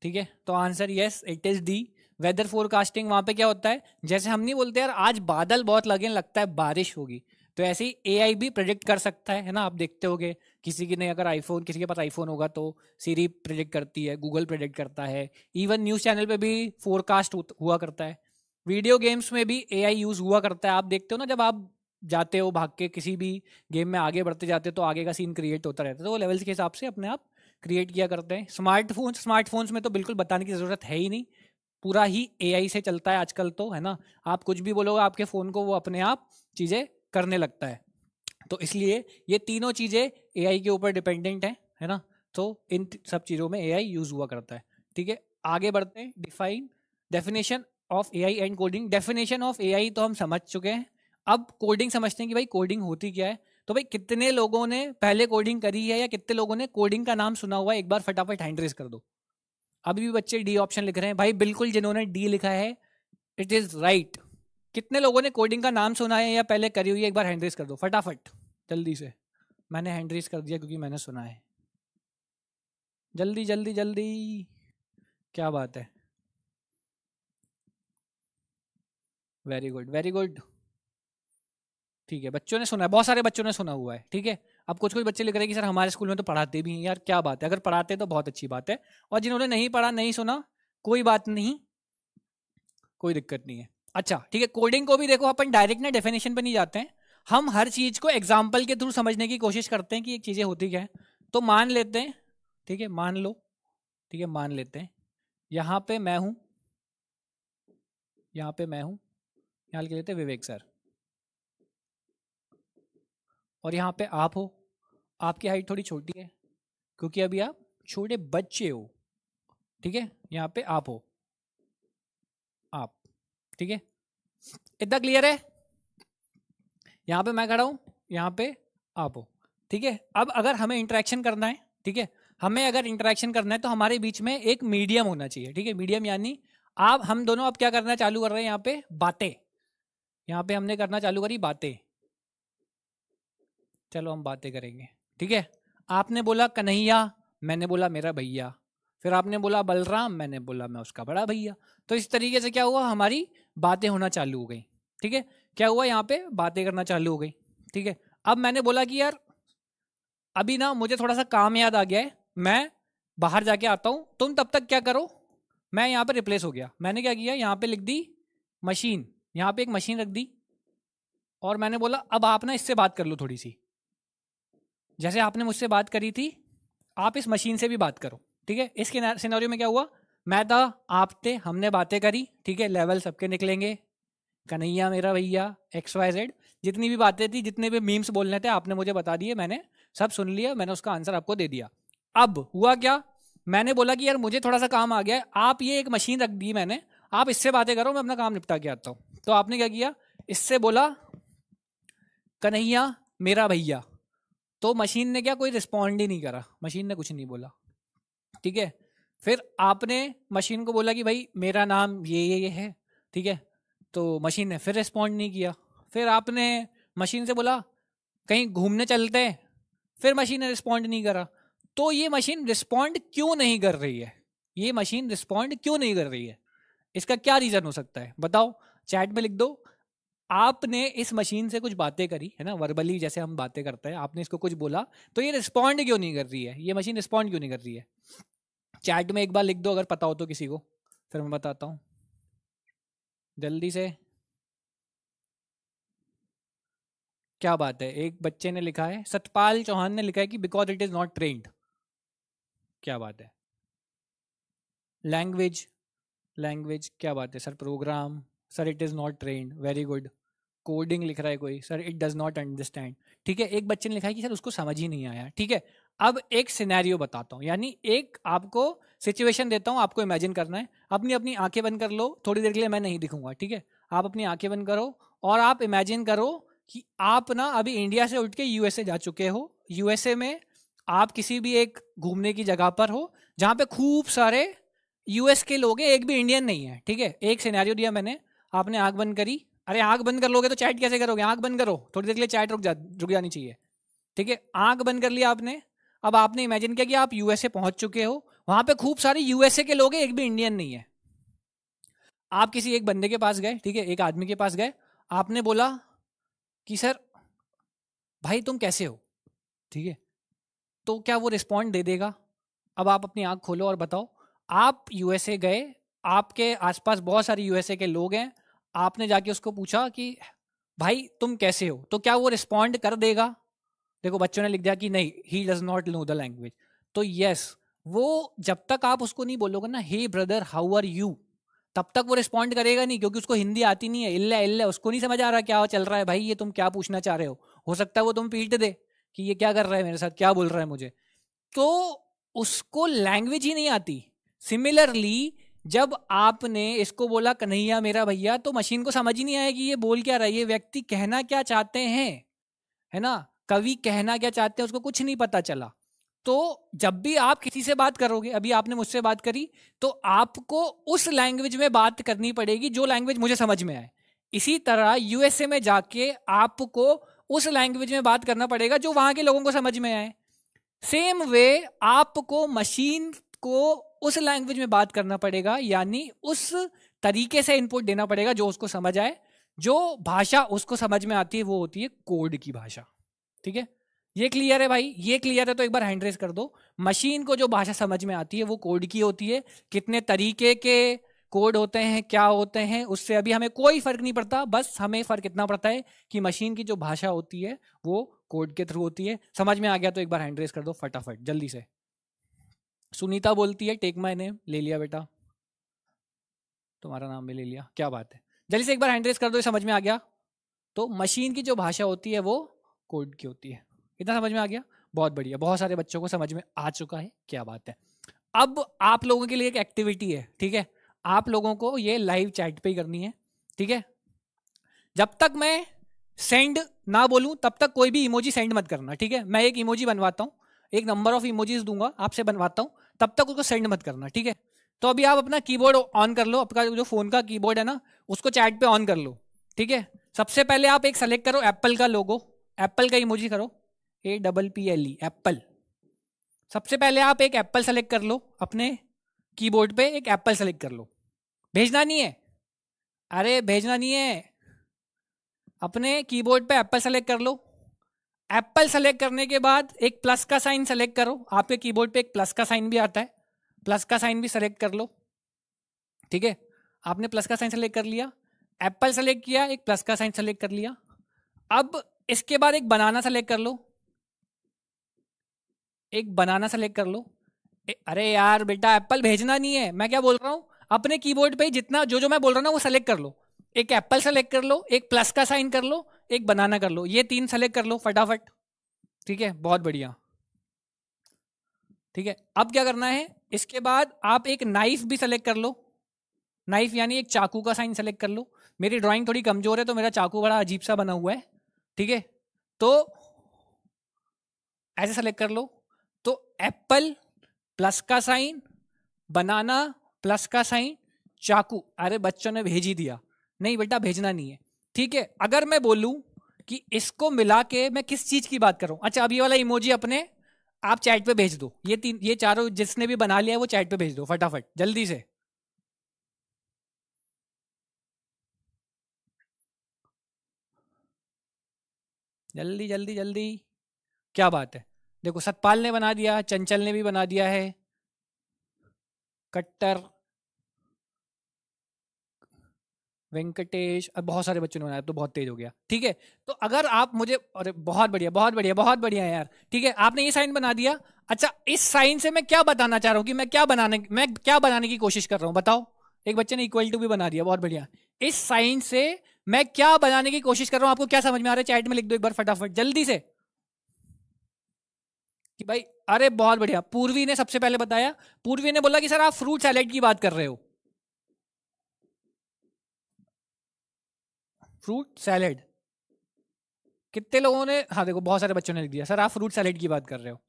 ठीक है, तो answer yes, it is D. Weather forecasting, वहां पे क्या होता है, जैसे हम नहीं बोलते यार आज बादल बहुत लगे, लगता है बारिश होगी, तो ऐसे ही AI भी प्रेडिक्ट कर सकता है ना। आप देखते होगे किसी की नहीं, अगर आईफोन, किसी के पास आईफोन होगा तो सीरी प्रेडिक्ट करती है, गूगल प्रेडिक्ट करता है, इवन न्यूज चैनल पे भी फोरकास्ट हुआ करता है। वीडियो गेम्स में भी AI यूज हुआ करता है। आप देखते हो ना, जब आप जाते हो भाग के किसी भी गेम में आगे बढ़ते जाते हो तो आगे का सीन क्रिएट होता रहता है, तो वो लेवल्स के हिसाब से अपने आप क्रिएट किया करते हैं। स्मार्टफोन्स में तो बिल्कुल बताने की ज़रूरत है ही नहीं, पूरा ही AI से चलता है आजकल तो, है ना। आप कुछ भी बोलोगे आपके फ़ोन को, वो अपने आप चीज़ें करने लगता है। तो इसलिए ये तीनों चीज़ें AI के ऊपर डिपेंडेंट है ना। तो इन सब चीज़ों में AI यूज़ हुआ करता है। ठीक है, आगे बढ़ते हैं। Definition of AI and coding. Definition of AI तो हम समझ चुके हैं, अब कोडिंग समझते हैं कि भाई कोडिंग होती क्या है। तो भाई कितने लोगों ने पहले कोडिंग करी है, या कितने लोगों ने कोडिंग का नाम सुना हुआ है, एक बार फटाफट हैंड रेज कर दो। अभी भी बच्चे डी ऑप्शन लिख रहे हैं भाई, बिल्कुल जिन्होंने डी लिखा है इट इज राइट। कितने लोगों ने कोडिंग का नाम सुना है या पहले करी हुई है, एक बार हैंड रेज कर दो फटाफट जल्दी से। मैंने हैंड रेज कर दिया क्योंकि मैंने सुना है। जल्दी जल्दी जल्दी, क्या बात है। Very good, very good. ठीक है, बच्चों ने सुना है, बहुत सारे बच्चों ने सुना हुआ है। ठीक है, अब कुछ कुछ बच्चे लिख रहे हैं कि सर हमारे स्कूल में तो पढ़ाते भी हैं। यार क्या बात है, अगर पढ़ाते तो बहुत अच्छी बात है, और जिन्होंने नहीं पढ़ा, नहीं सुना, कोई बात नहीं, कोई दिक्कत नहीं है। अच्छा ठीक है, कोडिंग को भी देखो, अपन डायरेक्ट ना डेफिनेशन पे नहीं जाते हैं, हम हर चीज को एग्जाम्पल के थ्रू समझने की कोशिश करते हैं कि एक चीजें होती क्या है। तो मान लेते हैं, ठीक है, मान लो, ठीक है, मान लेते हैं यहाँ पे मैं हूं, यहाँ पे मैं हूं, यहाँ लिख लेते हैं विवेक सर, और यहाँ पे आप हो। आपकी हाइट थोड़ी छोटी है क्योंकि अभी आप छोटे बच्चे हो। ठीक है, यहाँ पे आप हो, आप। ठीक है, इतना क्लियर है। यहाँ पे मैं खड़ा हूँ, यहाँ पे आप हो। ठीक है, अब अगर हमें इंटरेक्शन करना है, ठीक है, हमें अगर इंटरेक्शन करना है तो हमारे बीच में एक मीडियम होना चाहिए। ठीक है, मीडियम यानी आप, हम दोनों अब क्या करना चालू कर रहे हैं, यहाँ पे बातें, यहाँ पे हमने करना चालू करी बातें। चलो हम बातें करेंगे। ठीक है, आपने बोला कन्हैया, मैंने बोला मेरा भैया, फिर आपने बोला बलराम, मैंने बोला मैं उसका बड़ा भैया। तो इस तरीके से क्या हुआ, हमारी बातें होना चालू हो गई। ठीक है, क्या हुआ, यहाँ पे बातें करना चालू हो गई। ठीक है, अब मैंने बोला कि यार अभी ना मुझे थोड़ा सा काम याद आ गया है, मैं बाहर जाके आता हूँ, तुम तब तक क्या करो। मैं यहाँ पे रिप्लेस हो गया, मैंने क्या किया, यहाँ पे लिख दी मशीन, यहाँ पे एक मशीन रख दी, और मैंने बोला अब आप ना इससे बात कर लो थोड़ी सी, जैसे आपने मुझसे बात करी थी, आप इस मशीन से भी बात करो। ठीक है, इस सिनेरियो में क्या हुआ, मैं था, आप थे, हमने बातें करी। ठीक है, लेवल सबके निकलेंगे, कन्हैया मेरा भैया, XYZ, जितनी भी बातें थी, जितने भी मीम्स बोलने थे, आपने मुझे बता दिए, मैंने सब सुन लिया, मैंने उसका आंसर आपको दे दिया। अब हुआ क्या, मैंने बोला कि यार मुझे थोड़ा सा काम आ गया है, आप ये एक मशीन रख दी मैंने, आप इससे बातें करो, मैं अपना काम निपटा के आता हूँ। तो आपने क्या किया, इससे बोला कन्हैया मेरा भैया, तो मशीन ने क्या, कोई रिस्पॉन्ड ही नहीं करा, मशीन ने कुछ नहीं बोला। ठीक है, फिर आपने मशीन को बोला कि भाई मेरा नाम ये है। ठीक है, तो मशीन ने फिर रिस्पॉन्ड नहीं किया। फिर आपने मशीन से बोला कहीं घूमने चलते हैं, फिर मशीन ने रिस्पॉन्ड नहीं करा। तो ये मशीन रिस्पॉन्ड क्यों नहीं कर रही है, ये मशीन रिस्पॉन्ड क्यों नहीं कर रही है, इसका क्या रीज़न हो सकता है, बताओ, चैट में लिख दो। आपने इस मशीन से कुछ बातें करी है ना, वर्बली जैसे हम बातें करते हैं, आपने इसको कुछ बोला, तो ये रिस्पॉन्ड क्यों नहीं कर रही है, ये मशीन रिस्पॉन्ड क्यों नहीं कर रही है? चैट में एक बार लिख दो अगर पता हो तो किसी को, फिर मैं बताता हूँ जल्दी से। क्या बात है, एक बच्चे ने लिखा है, सतपाल चौहान ने लिखा है कि because it is not trained. क्या बात है। लैंग्वेज, लैंग्वेज क्या बात है sir, program sir it is not trained, very good. Coding लिख रहा है कोई, sir it does not understand. ठीक है, एक बच्चे ने लिखा है कि सर उसको समझ ही नहीं आया। ठीक है, अब एक सिनेरियो बताता हूँ, यानी एक आपको सिचुएशन देता हूँ, आपको इमेजिन करना है। अपनी अपनी आंखें बंद कर लो, थोड़ी देर के लिए मैं नहीं दिखूंगा, ठीक है? आप अपनी आंखें बंद करो और आप इमेजिन करो कि आप ना अभी इंडिया से उठ के यूएसए जा चुके हो। यूएसए में आप किसी भी एक घूमने की जगह पर हो जहाँ पे खूब सारे यूएस के लोग हैं, एक भी इंडियन नहीं है। ठीक है, एक सिनेरियो दिया मैंने, आपने आंख बंद करी। अरे आंख बंद कर लोगे तो चैट कैसे करोगे? आंख बंद करो, थोड़ी देर के लिए चैट रुक जानी चाहिए। ठीक है, आंख बंद कर लिया आपने। अब आपने इमेजिन किया कि आप यूएसए पहुंच चुके हो, वहां पे खूब सारे यूएसए के लोग हैं, एक भी इंडियन नहीं है। आप किसी एक बंदे के पास गए, ठीक है, एक आदमी के पास गए, आपने बोला कि सर भाई तुम कैसे हो? ठीक है, तो क्या वो रिस्पॉन्ड दे देगा? अब आप अपनी आंख खोलो और बताओ, आप यूएसए गए, आपके आसपास बहुत सारे यूएसए के लोग हैं, आपने जाके उसको पूछा कि भाई तुम कैसे हो, तो क्या वो रिस्पॉन्ड कर देगा? देखो बच्चों ने लिख दिया कि नहीं, he does not know the language. तो यस, वो जब तक आप उसको नहीं बोलोगे ना हे ब्रदर हाउ आर यू, तब तक वो रिस्पॉन्ड करेगा नहीं, क्योंकि उसको हिंदी आती नहीं है। इल्ले इल्ले, उसको नहीं समझ आ रहा क्या चल रहा है भाई, ये तुम क्या पूछना चाह रहे हो सकता है वो तुम पीट दे कि ये क्या कर रहा है मेरे साथ, क्या बोल रहा है मुझे। तो उसको लैंग्वेज ही नहीं आती। सिमिलरली जब आपने इसको बोला कन्हैया मेरा भैया, तो मशीन को समझ ही नहीं आया कि ये बोल क्या रहा है, ये व्यक्ति कहना क्या चाहते हैं, है ना? कवि कहना क्या चाहते हैं उसको कुछ नहीं पता चला। तो जब भी आप किसी से बात करोगे, अभी आपने मुझसे बात करी, तो आपको उस लैंग्वेज में बात करनी पड़ेगी जो लैंग्वेज मुझे समझ में आए। इसी तरह यूएसए में जाके आपको उस लैंग्वेज में बात करना पड़ेगा जो वहां के लोगों को समझ में आए। सेम वे आपको मशीन को उस लैंग्वेज में बात करना पड़ेगा, यानी उस तरीके से इनपुट देना पड़ेगा जो उसको समझ आए। जो भाषा उसको समझ में आती है वो होती है कोड की भाषा। ठीक है, ये क्लियर है भाई? ये क्लियर है तो एक बार हैंड रेज कर दो। मशीन को जो भाषा समझ में आती है वो कोड की होती है। कितने तरीके के कोड होते हैं, क्या होते हैं, उससे अभी हमें कोई फर्क नहीं पड़ता। बस हमें फर्क इतना पड़ता है कि मशीन की जो भाषा होती है वो कोड के थ्रू होती है। समझ में आ गया तो एक बार हैंड रेज कर दो फटाफट जल्दी से। सुनीता बोलती है टेक माय नेम, ले लिया बेटा, तुम्हारा नाम भी ले लिया, क्या बात है। जल्दी से एक बार हैंड रेज कर दो, समझ में आ गया? तो मशीन की जो भाषा होती है वो कोड की होती है। इतना समझ में आ गया? बहुत बढ़िया, बहुत सारे बच्चों को समझ में आ चुका है, क्या बात है। अब आप लोगों के लिए एक एक्टिविटी है, ठीक है? आप लोगों को ये लाइव चैट पे ही करनी है, ठीक है? जब तक मैं सेंड ना बोलूं तब तक कोई भी इमोजी सेंड मत करना, ठीक है? मैं एक इमोजी बनवाता हूं, एक नंबर ऑफ इमोजीज दूंगा आपसे, बनवाता हूं, तब तक उसको सेंड मत करना, ठीक है? तो अभी आप अपना कीबोर्ड ऑन कर लो, आपका जो फोन का कीबोर्ड है ना उसको चैट पे ऑन कर लो, ठीक है? सबसे पहले आप एक सेलेक्ट करो एप्पल का लोगो, एप्पल का इमोजी करो, APPLE एप्पल। सबसे पहले आप एक एप्पल सेलेक्ट कर लो, अपने कीबोर्ड पे एक एप्पल सेलेक्ट कर लो। भेजना नहीं है, अरे भेजना नहीं है, अपने कीबोर्ड पे एप्पल सेलेक्ट कर लो। एप्पल सेलेक्ट करने के बाद एक प्लस का साइन सेलेक्ट करो, आपके कीबोर्ड पे एक प्लस का साइन भी आता है, प्लस का साइन भी सेलेक्ट कर लो, ठीक है? आपने प्लस का साइन सेलेक्ट कर लिया, एप्पल सेलेक्ट किया, एक प्लस का साइन सेलेक्ट कर लिया। अब इसके बाद एक बनाना सेलेक्ट कर लो, एक बनाना सेलेक्ट कर लो। अरे यार बेटा एप्पल भेजना नहीं है, मैं क्या बोल रहा हूँ, अपने कीबोर्ड पे जितना जो जो मैं बोल रहा हूँ ना वो सेलेक्ट कर लो। एक एप्पल सेलेक्ट कर लो, एक प्लस का साइन कर लो, एक बनाना कर लो, ये 3 सेलेक्ट कर लो फटाफट, ठीक है? बहुत बढ़िया, ठीक है। अब क्या करना है, इसके बाद आप एक नाइफ भी सेलेक्ट कर लो, नाइफ यानी एक चाकू का साइन सेलेक्ट कर लो। मेरी ड्राइंग थोड़ी कमजोर है तो मेरा चाकू बड़ा अजीब सा बना हुआ है, ठीक है? तो ऐसे सेलेक्ट कर लो। तो एप्पल प्लस का साइन, बनाना प्लस का साइन, चाकू। अरे बच्चों ने भेज ही दिया, नहीं बेटा भेजना नहीं है, ठीक है? अगर मैं बोलूं कि इसको मिला के मैं किस चीज की बात करूं, अच्छा अभी वाला इमोजी अपने आप चैट पे भेज दो, ये चारों जिसने भी बना लिया है वो चैट पे भेज दो फटाफट जल्दी से। जल्दी जल्दी जल्दी। क्या बात है, देखो सतपाल ने बना दिया, चंचल ने भी बना दिया है, कट्टर, वेंकटेश, अब बहुत सारे बच्चों ने बनाया, तो बहुत तेज हो गया। ठीक है, तो अगर आप मुझे, अरे बहुत बढ़िया बहुत बढ़िया बहुत बढ़िया यार। ठीक है, आपने ये साइन बना दिया। अच्छा, इस साइन से मैं क्या बताना चाह रहा हूँ कि मैं क्या बनाने की कोशिश कर रहा हूँ, बताओ। एक बच्चे ने इक्वल टू भी बना दिया, बहुत बढ़िया। इस साइन से मैं क्या बनाने की कोशिश कर रहा हूँ, आपको क्या समझ में आ रहा है, चैट में लिख दो एक बार फटाफट जल्दी से कि भाई। अरे बहुत बढ़िया, पूर्वी ने सबसे पहले बताया। पूर्वी ने बोला कि सर आप फ्रूट सैलेड की बात कर रहे हो, फ्रूट सैलेड। कितने लोगों ने, हाँ देखो बहुत सारे बच्चों ने लिख दिया सर आप फ्रूट सैलेड की बात कर रहे हो।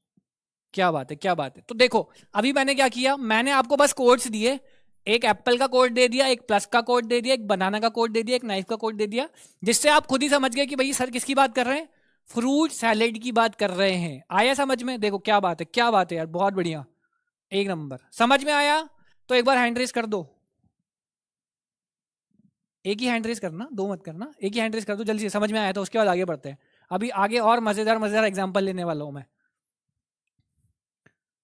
क्या बात है, क्या बात है। तो देखो अभी मैंने क्या किया, मैंने आपको बस कोड्स दिए। एक एप्पल का कोड दे दिया, एक प्लस का कोड दे दिया, एक बनाना का कोड दे दिया, एक नाइफ का कोड दे दिया, जिससे आप खुद ही समझ गए कि भाई सर किसकी बात कर रहे हैं, फ्रूट सैलेड की बात कर रहे हैं। आया समझ में, देखो क्या बात है, क्या बात है यार, बहुत बढ़िया, एक नंबर समझ में आया। तो एक बार हैंड रेस कर दो, एक ही हैंड रेस करना, दो मत करना, एक ही हैंड रेस कर दो जल्दी से, समझ में आया तो उसके बाद आगे बढ़ते हैं। अभी आगे और मजेदार मजेदार एग्जांपल लेने वाला हूं मैं।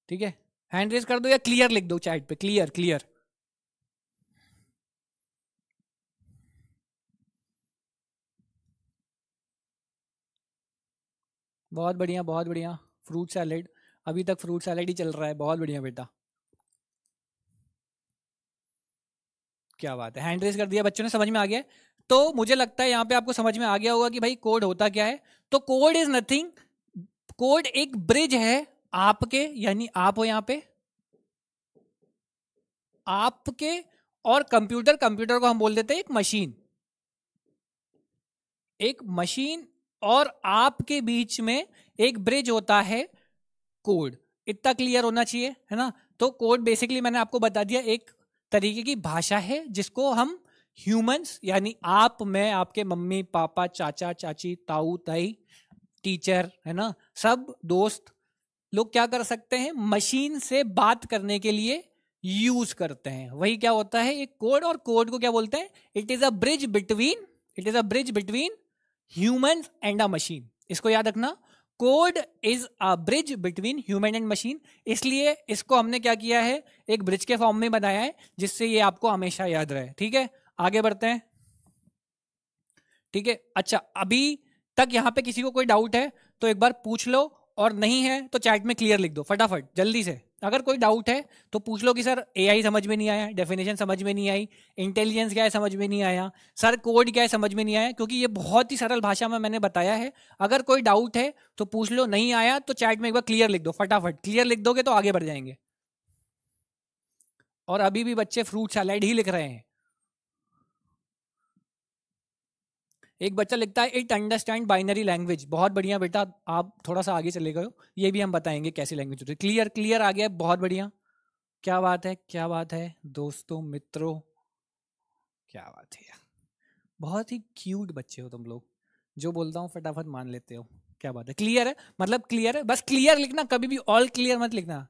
ठीक है, हैंड रेस कर दो या क्लियर लिख दो चैट पे, क्लियर क्लियर। बहुत बढ़िया बहुत बढ़िया, फ्रूट सैलेड, अभी तक फ्रूट सैलेड ही चल रहा है, बहुत बढ़िया बेटा, क्या बात है, हैंड रेस कर दिया बच्चों ने, समझ में आ गया। तो मुझे लगता है यहाँ पे आपको समझ में आ गया होगा कि भाई कोड होता क्या है। तो कोड इज नथिंग, कोड एक ब्रिज है आपके, यानी आप हो यहाँ पे, आपके और कंप्यूटर, कंप्यूटर को हम बोल देते हैं एक मशीन, एक मशीन और आपके बीच में एक ब्रिज होता है कोड। इतना क्लियर होना चाहिए, है ना। तो कोड बेसिकली मैंने आपको बता दिया, एक तरीके की भाषा है जिसको हम ह्यूमंस, यानी आप, मैं, आपके मम्मी पापा, चाचा चाची, ताऊ ताई, टीचर, है ना, सब दोस्त लोग क्या कर सकते हैं, मशीन से बात करने के लिए यूज करते हैं। वही क्या होता है एक कोड, और कोड को क्या बोलते हैं, it is a bridge between, it is a bridge between human and a machine. इसको याद रखना, code is a bridge between human and machine. इसलिए इसको हमने क्या किया है, एक ब्रिज के फॉर्म में बनाया है, जिससे ये आपको हमेशा याद रहे। ठीक है, आगे बढ़ते हैं। ठीक है, अच्छा अभी तक यहां पे किसी को कोई डाउट है तो एक बार पूछ लो, और नहीं है तो चैट में क्लियर लिख दो फटाफट जल्दी से। अगर कोई डाउट है तो पूछ लो कि सर एआई समझ में नहीं आया, डेफिनेशन समझ में नहीं आई, इंटेलिजेंस क्या है समझ में नहीं आया, सर कोड क्या है समझ में नहीं आया, क्योंकि ये बहुत ही सरल भाषा में मैंने बताया है। अगर कोई डाउट है तो पूछ लो, नहीं आया तो चैट में एक बार क्लियर लिख दो फटाफट, क्लियर लिख दोगे तो आगे बढ़ जाएंगे। और अभी भी बच्चे फ्रूट सैलेड ही लिख रहे हैं। एक बच्चा लिखता है इट अंडरस्टैंड बाइनरी लैंग्वेज, बहुत बढ़िया बेटा, आप थोड़ा सा आगे चले गए हो, ये भी हम बताएंगे कैसी लैंग्वेज होती है। क्लियर क्लियर आ गया, बहुत बढ़िया, क्या बात है, क्या बात है दोस्तों मित्रों, क्या बात है यार, बहुत ही क्यूट बच्चे हो तुम लोग, जो बोलता हूँ फटाफट मान लेते हो। क्या बात है, क्लियर है, मतलब क्लियर है, बस क्लियर लिखना, कभी भी ऑल क्लियर मत लिखना,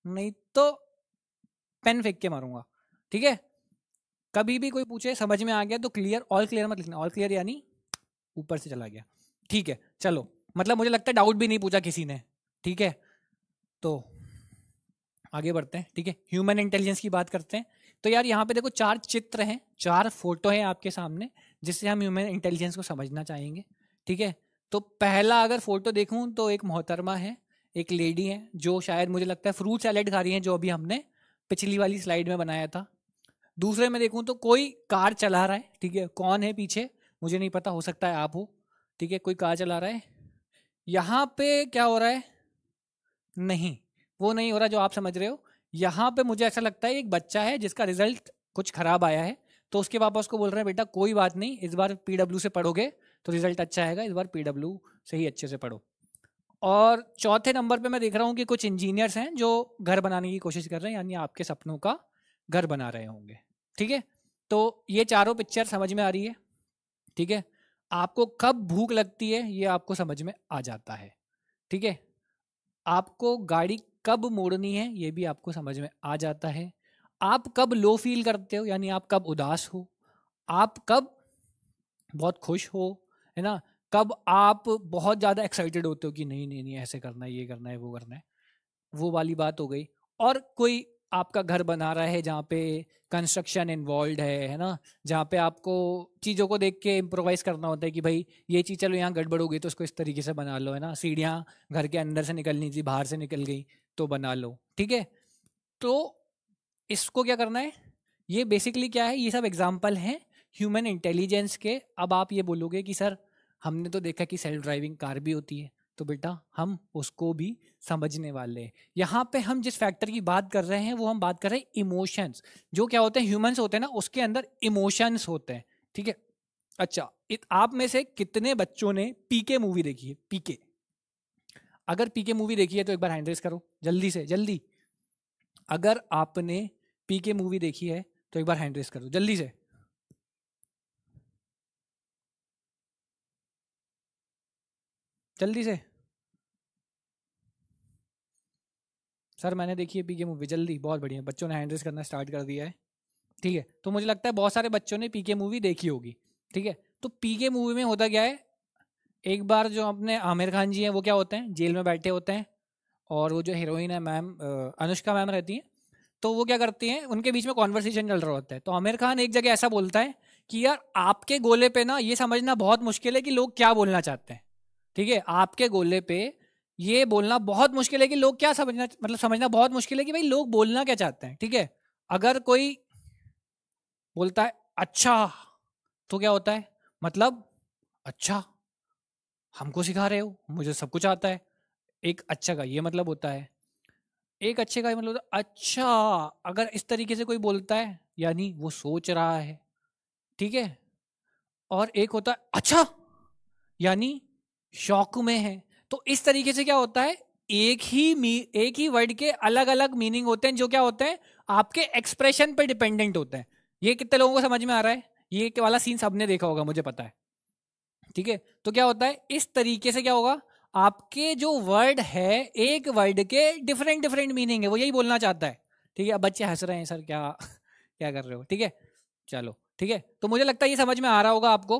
नहीं तो पेन फेंक के मारूंगा। ठीक है, कभी भी कोई पूछे समझ में आ गया तो क्लियर, ऑल क्लियर मत लिखना, ऑल क्लियर यानी ऊपर से चला गया। ठीक है, चलो, मतलब मुझे लगता है डाउट भी नहीं पूछा किसी ने। ठीक है, तो आगे बढ़ते हैं। ठीक है, ह्यूमन इंटेलिजेंस की बात करते हैं। तो यार यहाँ पे देखो चार चित्र हैं, चार फोटो हैं आपके सामने, जिससे हम ह्यूमन इंटेलिजेंस को समझना चाहेंगे। ठीक है, तो पहला अगर फोटो देखूं तो एक मोहतरमा है, एक लेडी है, जो शायद मुझे लगता है फ्रूट सैलेड खा रही है, जो अभी हमने पिछली वाली स्लाइड में बनाया था। दूसरे में देखूं तो कोई कार चला रहा है। ठीक है, कौन है पीछे मुझे नहीं पता, हो सकता है आप हो। ठीक है, कोई कार चला रहा है। यहाँ पे क्या हो रहा है, नहीं, वो नहीं हो रहा जो आप समझ रहे हो। यहाँ पे मुझे ऐसा लगता है एक बच्चा है जिसका रिजल्ट कुछ खराब आया है, तो उसके पापा उसको बोल रहे हैं बेटा कोई बात नहीं, इस बार पीडब्ल्यू से पढ़ोगे तो रिजल्ट अच्छा आएगा, इस बार पीडब्ल्यू से ही अच्छे से पढ़ो। और चौथे नंबर पे मैं देख रहा हूँ कि कुछ इंजीनियर्स हैं जो घर बनाने की कोशिश कर रहे हैं, यानी आपके सपनों का घर बना रहे होंगे। ठीक है, तो ये चारों पिक्चर समझ में आ रही है। ठीक है, आपको कब भूख लगती है ये आपको समझ में आ जाता है। ठीक है, आपको गाड़ी कब मोड़नी है ये भी आपको समझ में आ जाता है। आप कब लो फील करते हो, यानी आप कब उदास हो, आप कब बहुत खुश हो, है ना, कब आप बहुत ज़्यादा एक्साइटेड होते हो कि नहीं नहीं नहीं ऐसे करना है, ये करना है, वो करना है, वो वाली बात हो गई। और कोई आपका घर बना रहा है जहाँ पे कंस्ट्रक्शन इन्वॉल्व है ना, जहाँ पे आपको चीज़ों को देख के इम्प्रोवाइज करना होता है कि भाई ये चीज़ चलो यहाँ गड़बड़ हो गई तो उसको इस तरीके से बना लो, है ना, सीढ़ियाँ घर के अंदर से निकलनी थी, बाहर से निकल गई तो बना लो, ठीक है। तो इसको क्या करना है, ये बेसिकली क्या है, ये सब एग्जाम्पल हैं ह्यूमन इंटेलिजेंस के। अब आप ये बोलोगे कि सर हमने तो देखा कि सेल्फ ड्राइविंग कार भी होती है, तो बेटा हम उसको भी समझने वाले हैं। यहाँ पे हम जिस फैक्टर की बात कर रहे हैं वो हम बात कर रहे हैं इमोशंस। जो क्या होते हैं, ह्यूमंस होते हैं ना, उसके अंदर इमोशंस होते हैं, ठीक है। अच्छा, आप में से कितने बच्चों ने पीके मूवी देखी है? पीके, अगर पीके मूवी देखी है तो एक बार हैंड रेस करो जल्दी से जल्दी। अगर आपने पीके मूवी देखी है तो एक बार हैंड रेस करो जल्दी से। जल्दी से। सर मैंने देखी है पीके मूवी, जल्दी, बहुत बढ़िया, बच्चों ने हैंड रेस करना स्टार्ट कर दिया है, ठीक है। तो मुझे लगता है बहुत सारे बच्चों ने पीके मूवी देखी होगी, ठीक है। तो पीके मूवी में होता क्या है, एक बार जो अपने आमिर खान जी हैं वो क्या होते हैं, जेल में बैठे होते हैं, और वो जो हीरोइन है मैम, अनुष्का मैम रहती हैं, तो वो क्या करती हैं, उनके बीच में कॉन्वर्सेशन चल रहा होता है। तो आमिर खान एक जगह ऐसा बोलता है कि यार आपके गोले पे ना ये समझना बहुत मुश्किल है कि लोग क्या बोलना चाहते हैं, ठीक है। आपके गोले पे ये बोलना बहुत मुश्किल है कि लोग क्या समझना, मतलब समझना बहुत मुश्किल है कि भाई लोग बोलना क्या चाहते हैं, ठीक है। अगर कोई बोलता है अच्छा, तो क्या होता है, मतलब अच्छा हमको सिखा रहे हो, मुझे सब कुछ आता है। एक अच्छा का ये मतलब होता है, एक अच्छे का ये मतलब होता है अच्छा। अगर इस तरीके से कोई बोलता है यानी वो सोच रहा है, ठीक है। और एक होता है अच्छा यानी शौक में है। तो इस तरीके से क्या होता है, एक ही वर्ड के अलग अलग मीनिंग होते हैं, जो क्या होते हैं आपके एक्सप्रेशन पे डिपेंडेंट होते हैं। ये कितने लोगों को समझ में आ रहा है? ये वाला सीन सबने देखा होगा मुझे पता है, ठीक है। तो क्या होता है, इस तरीके से क्या होगा, आपके जो वर्ड है एक वर्ड के डिफरेंट डिफरेंट मीनिंग है, वो यही बोलना चाहता है, ठीक है। अब बच्चे हंस रहे हैं सर क्या क्या कर रहे हो, ठीक है, चलो ठीक है। तो मुझे लगता है ये समझ में आ रहा होगा आपको,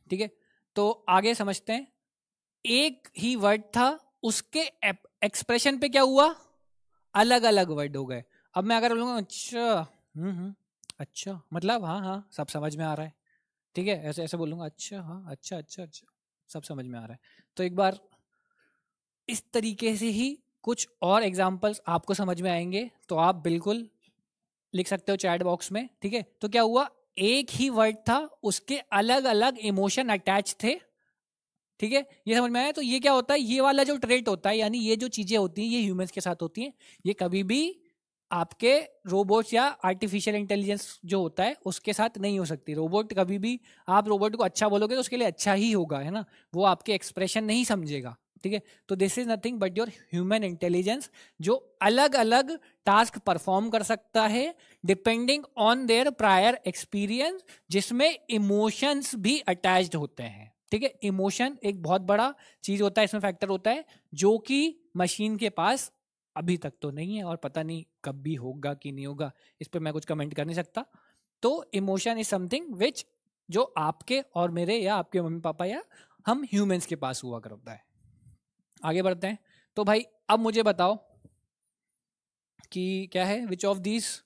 ठीक है। तो आगे समझते हैं। एक ही वर्ड था, उसके एक्सप्रेशन पे क्या हुआ, अलग अलग वर्ड हो गए। अब मैं अगर बोलूँगा अच्छा, अच्छा मतलब हाँ हाँ सब समझ में आ रहा है, ठीक है, ऐसे ऐसे बोलूँगा अच्छा हाँ अच्छा अच्छा अच्छा सब समझ में आ रहा है। तो एक बार इस तरीके से ही कुछ और एग्जाम्पल्स आपको समझ में आएंगे, तो आप बिल्कुल लिख सकते हो चैट बॉक्स में, ठीक है। तो क्या हुआ, एक ही वर्ड था, उसके अलग अलग इमोशन अटैच थे, ठीक है। ये समझ में आया? तो ये क्या होता है, ये वाला जो ट्रेट होता है, यानी ये जो चीजें होती हैं ये ह्यूमंस के साथ होती हैं, ये कभी भी आपके रोबोट्स या आर्टिफिशियल इंटेलिजेंस जो होता है उसके साथ नहीं हो सकती। रोबोट कभी भी, आप रोबोट को अच्छा बोलोगे तो उसके लिए अच्छा ही होगा, है ना, वो आपके एक्सप्रेशन नहीं समझेगा, ठीक है। तो this is nothing but your human intelligence, जो अलग अलग टास्क परफॉर्म कर सकता है depending on their prior experience, जिसमें इमोशंस भी अटैच्ड होते हैं, ठीक है। इमोशन एक बहुत बड़ा चीज होता है, इसमें फैक्टर होता है, जो कि मशीन के पास अभी तक तो नहीं है, और पता नहीं कब भी होगा कि नहीं होगा, इस पर मैं कुछ कमेंट कर नहीं सकता। तो इमोशन इज समथिंग विच जो आपके और मेरे या आपके मम्मी पापा या हम ह्यूमंस के पास हुआ करता है। आगे बढ़ते हैं। तो भाई अब मुझे बताओ कि क्या है, which of this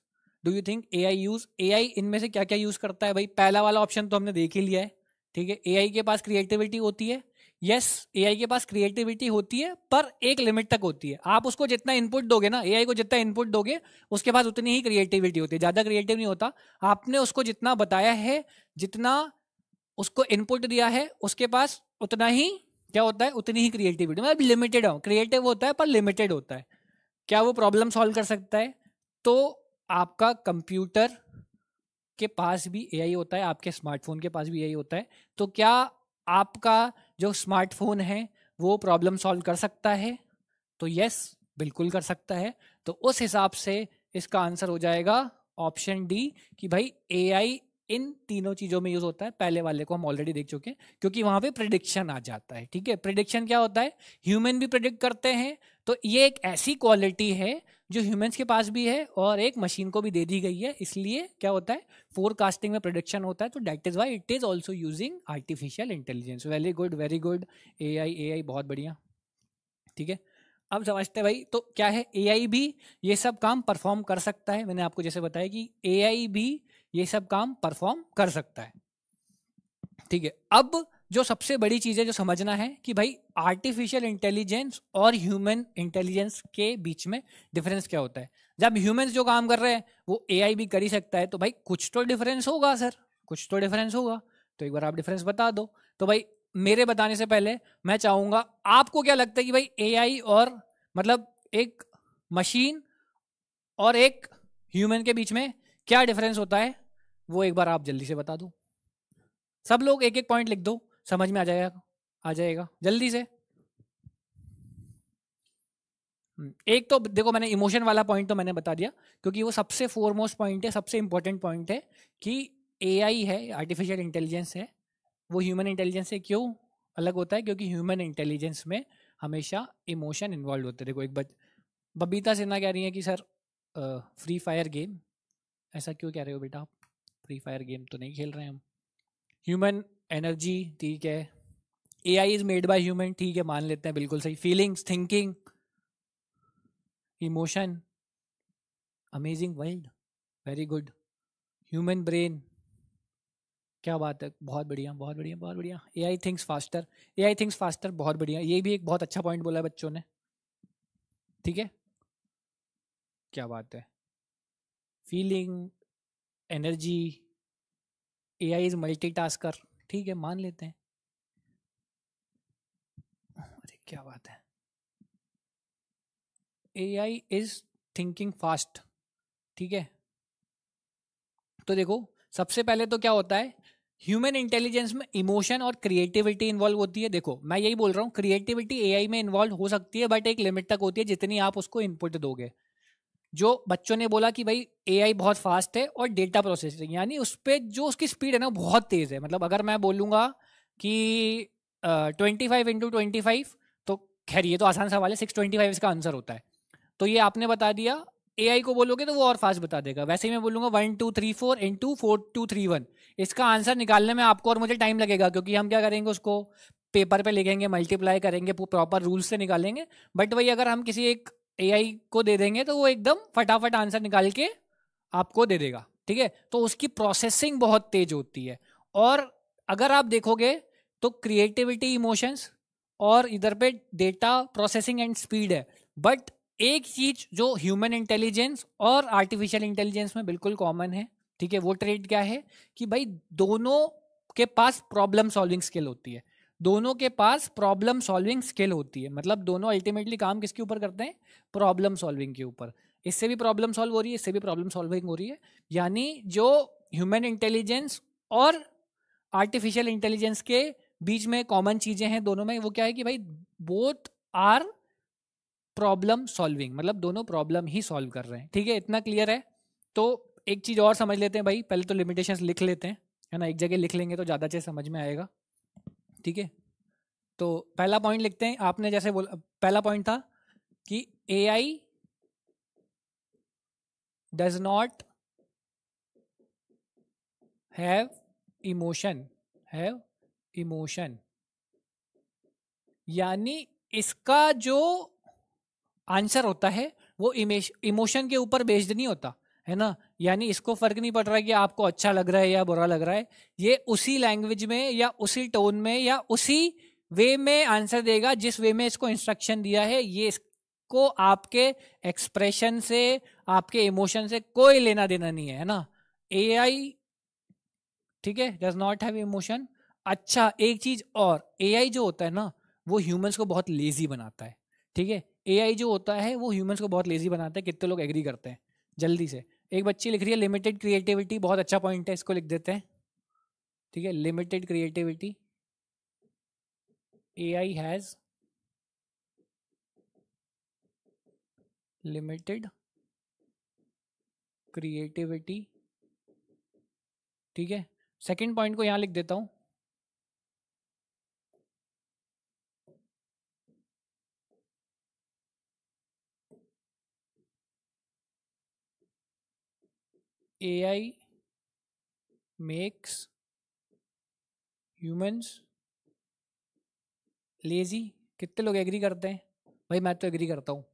do you think AI use, AI इनमें से क्या क्या यूज करता है? भाई पहला वाला ऑप्शन तो हमने देख ही लिया है, ठीक है। एआई के पास क्रिएटिविटी होती है, यस एआई के पास क्रिएटिविटी होती है, पर एक लिमिट तक होती है। आप उसको जितना इनपुट दोगे ना, एआई को जितना इनपुट दोगे उसके पास उतनी ही क्रिएटिविटी होती है, ज्यादा क्रिएटिव नहीं होता। आपने उसको जितना बताया है, जितना उसको इनपुट दिया है, उसके पास उतना ही क्या होता है, उतनी ही क्रिएटिविटी, मतलब लिमिटेड हो, क्रिएटिव होता है पर लिमिटेड होता है। क्या वो प्रॉब्लम सॉल्व कर सकता है? तो आपका कंप्यूटर के पास भी एआई होता है, आपके स्मार्टफोन के पास भी एआई होता है। तो क्या आपका जो स्मार्टफोन है वो प्रॉब्लम सॉल्व कर सकता है? तो यस बिल्कुल कर सकता है। तो उस हिसाब से इसका आंसर हो जाएगा ऑप्शन डी, कि भाई एआई इन तीनों चीजों में यूज होता है। पहले वाले को हम ऑलरेडी देख चुके हैं, क्योंकि वहां पे प्रिडिक्शन आ जाता है, ठीक है। प्रिडिक्शन क्या होता है, ह्यूमन भी प्रिडिक्ट करते हैं, तो ये एक ऐसी क्वालिटी है जो ह्यूमंस के पास भी है और एक मशीन को भी दे दी गई है, इसलिए क्या होता है फोरकास्टिंग में प्रोडिक्शन होता है, तो that is why it is also using artificial intelligence. Very good very good. AI बहुत बढ़िया। ठीक है, अब समझते हैं भाई, तो क्या है एआई भी ये सब काम परफॉर्म कर सकता है। मैंने आपको जैसे बताया कि एआई भी ये सब काम परफॉर्म कर सकता है। ठीक है, अब जो सबसे बड़ी चीज है जो समझना है कि भाई आर्टिफिशियल इंटेलिजेंस और ह्यूमन इंटेलिजेंस के बीच में डिफरेंस क्या होता है। जब ह्यूमंस जो काम कर रहे हैं वो एआई भी कर ही सकता है, तो भाई कुछ तो डिफरेंस होगा सर, कुछ तो डिफरेंस होगा। तो एक बार आप डिफरेंस बता दो। तो भाई मेरे बताने से पहले मैं चाहूंगा, आपको क्या लगता है कि भाई एआई और मतलब एक मशीन और एक ह्यूमन के बीच में क्या डिफरेंस होता है, वो एक बार आप जल्दी से बता दो। सब लोग एक एक पॉइंट लिख दो, समझ में आ जाएगा जल्दी से। एक तो देखो मैंने इमोशन वाला पॉइंट तो मैंने बता दिया, क्योंकि वो सबसे फोरमोस्ट पॉइंट है, सबसे इंपॉर्टेंट पॉइंट है कि एआई है, आर्टिफिशियल इंटेलिजेंस है, वो ह्यूमन इंटेलिजेंस से क्यों अलग होता है, क्योंकि ह्यूमन इंटेलिजेंस में हमेशा इमोशन इन्वॉल्व होते हैं। देखो एक बबीता सिन्हा कह रही है कि सर फ्री फायर गेम, ऐसा क्यों कह रहे हो बेटा आप, फ्री फायर गेम तो नहीं खेल रहे हैं हम। ह्यूमन एनर्जी ठीक है, AI is made by human ठीक है, मान लेते हैं बिल्कुल सही। Feelings, thinking, emotion, amazing world, very good. Human brain, क्या बात है, बहुत बढ़िया बहुत बढ़िया बहुत बढ़िया। AI thinks faster, AI thinks faster, बहुत बढ़िया, ये भी एक बहुत अच्छा पॉइंट बोला है बच्चों ने। ठीक है, क्या बात है। Feeling, energy, AI is multitasker, ठीक है मान लेते हैं। अरे क्या बात है, एआई इज थिंकिंग फास्ट। ठीक है, तो देखो सबसे पहले तो क्या होता है, ह्यूमन इंटेलिजेंस में इमोशन और क्रिएटिविटी इन्वॉल्व होती है। देखो मैं यही बोल रहा हूँ, क्रिएटिविटी एआई में इन्वॉल्व हो सकती है बट एक लिमिट तक होती है, जितनी आप उसको इनपुट दोगे। जो बच्चों ने बोला कि भाई एआई बहुत फास्ट है और डेटा प्रोसेसिंग, यानी उस पर जो उसकी स्पीड है ना बहुत तेज है। मतलब अगर मैं बोलूंगा कि 25 × 25, तो खैर ये तो आसान सवाल है, 625 इसका आंसर होता है, तो ये आपने बता दिया। एआई को बोलोगे तो वो और फास्ट बता देगा। वैसे ही मैं बोलूंगा 1 2 3 4 × 4 2 3 1, इसका आंसर निकालने में आपको और मुझे टाइम लगेगा, क्योंकि हम क्या करेंगे उसको पेपर पे लिखेंगे, मल्टीप्लाई करेंगे, प्रॉपर रूल्स से निकालेंगे। बट वही अगर हम किसी एक एआई को दे देंगे तो वो एकदम फटाफट आंसर निकाल के आपको दे देगा। ठीक है, तो उसकी प्रोसेसिंग बहुत तेज होती है। और अगर आप देखोगे तो क्रिएटिविटी, इमोशंस और इधर पे डेटा प्रोसेसिंग एंड स्पीड है। बट एक चीज जो ह्यूमन इंटेलिजेंस और आर्टिफिशियल इंटेलिजेंस में बिल्कुल कॉमन है, ठीक है, वो ट्रेड क्या है कि भाई दोनों के पास प्रॉब्लम सॉल्विंग स्किल होती है। दोनों के पास प्रॉब्लम सॉल्विंग स्किल होती है, मतलब दोनों अल्टीमेटली काम किसके ऊपर करते हैं, प्रॉब्लम सॉल्विंग के ऊपर। इससे भी प्रॉब्लम सॉल्व हो रही है, इससे भी प्रॉब्लम सॉल्विंग हो रही है। यानी जो ह्यूमन इंटेलिजेंस और आर्टिफिशियल इंटेलिजेंस के बीच में कॉमन चीजें हैं दोनों में, वो क्या है कि भाई बोथ आर प्रॉब्लम सॉल्विंग, मतलब दोनों प्रॉब्लम ही सॉल्व कर रहे हैं। ठीक है, इतना क्लियर है। तो एक चीज और समझ लेते हैं भाई, पहले तो लिमिटेशंस लिख लेते हैं, है ना, एक जगह लिख लेंगे तो ज्यादा अच्छे समझ में आएगा। ठीक है, तो पहला पॉइंट लिखते हैं। आपने जैसे बोला, पहला पॉइंट था कि AI does not have emotion, have emotion, यानी इसका जो आंसर होता है वो इमोशन के ऊपर बेस्ड नहीं होता, है ना। यानी इसको फर्क नहीं पड़ रहा है कि आपको अच्छा लग रहा है या बुरा लग रहा है, ये उसी लैंग्वेज में या उसी टोन में या उसी वे में आंसर देगा जिस वे में इसको इंस्ट्रक्शन दिया है। ये इसको आपके एक्सप्रेशन से, आपके इमोशन से कोई लेना देना नहीं है ना। एआई, ठीक है, डज नॉट हैव इमोशन। अच्छा एक चीज और, एआई जो होता है ना वो ह्यूमंस को बहुत लेजी बनाता है। ठीक है, एआई जो होता है वो ह्यूमंस को बहुत लेजी बनाता है। कितने लोग एग्री करते हैं जल्दी से। एक बच्ची लिख रही है लिमिटेड क्रिएटिविटी, बहुत अच्छा पॉइंट है, इसको लिख देते हैं। ठीक है, limited creativity, AI has limited creativity. ठीक है, सेकंड पॉइंट को यहां लिख देता हूं, AI makes humans lazy। कितने लोग एग्री करते हैं? भाई मैं तो एग्री करता हूँ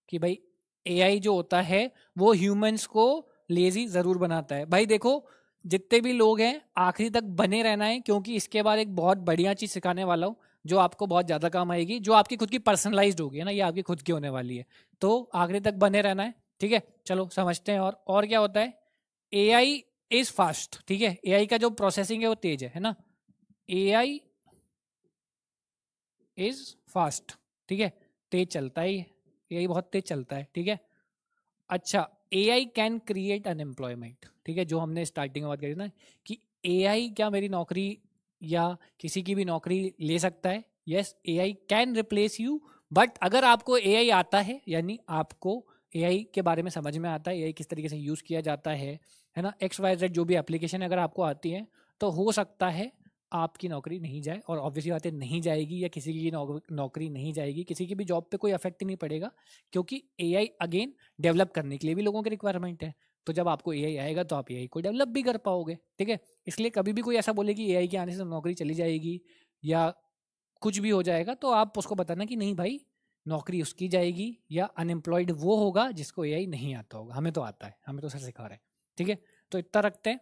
कि भाई AI जो होता है वो ह्यूमंस को लेजी जरूर बनाता है। भाई देखो, जितने भी लोग हैं आखिरी तक बने रहना है, क्योंकि इसके बाद एक बहुत बढ़िया चीज सिखाने वाला हूँ जो आपको बहुत ज्यादा काम आएगी, जो आपकी खुद की पर्सनलाइज्ड होगी, है ना, ये आपकी खुद की होने वाली है। तो आखिरी तक बने रहना है, ठीक है। चलो समझते हैं। और क्या होता है? AI इज फास्ट, ठीक है। AI का जो प्रोसेसिंग है वो तेज है ना। AI इज फास्ट, ठीक है, तेज चलता है ये। AI बहुत तेज चलता है, ठीक है। अच्छा, AI कैन क्रिएट अनएम्प्लॉयमेंट, ठीक है, जो हमने स्टार्टिंग में बात करी ना कि AI क्या मेरी नौकरी या किसी की भी नौकरी ले सकता है? Yes, AI can replace you. But अगर आपको AI आता है, यानी आपको AI के बारे में समझ में आता है, AI किस तरीके से यूज़ किया जाता है ना, XYZ जो भी एप्लीकेशन अगर आपको आती है, तो हो सकता है आपकी नौकरी नहीं जाए। और ऑब्वियसली बात है, नहीं जाएगी, या किसी की नौकरी नहीं जाएगी, किसी की भी जॉब पे कोई इफेक्ट नहीं पड़ेगा, क्योंकि AI अगेन डेवलप करने के लिए भी लोगों की रिक्वायरमेंट है। तो जब आपको AI आएगा तो आप AI को डेवलप भी कर पाओगे, ठीक है। इसलिए कभी भी कोई ऐसा बोले कि AI के आने से नौकरी चली जाएगी या कुछ भी हो जाएगा, तो आप उसको बताना कि नहीं भाई, नौकरी उसकी जाएगी, या अनएम्प्लॉयड वो होगा जिसको AI नहीं आता होगा। हमें तो आता है, हमें तो सर सिखा रहे हैं, ठीक है। तो इतना रखते हैं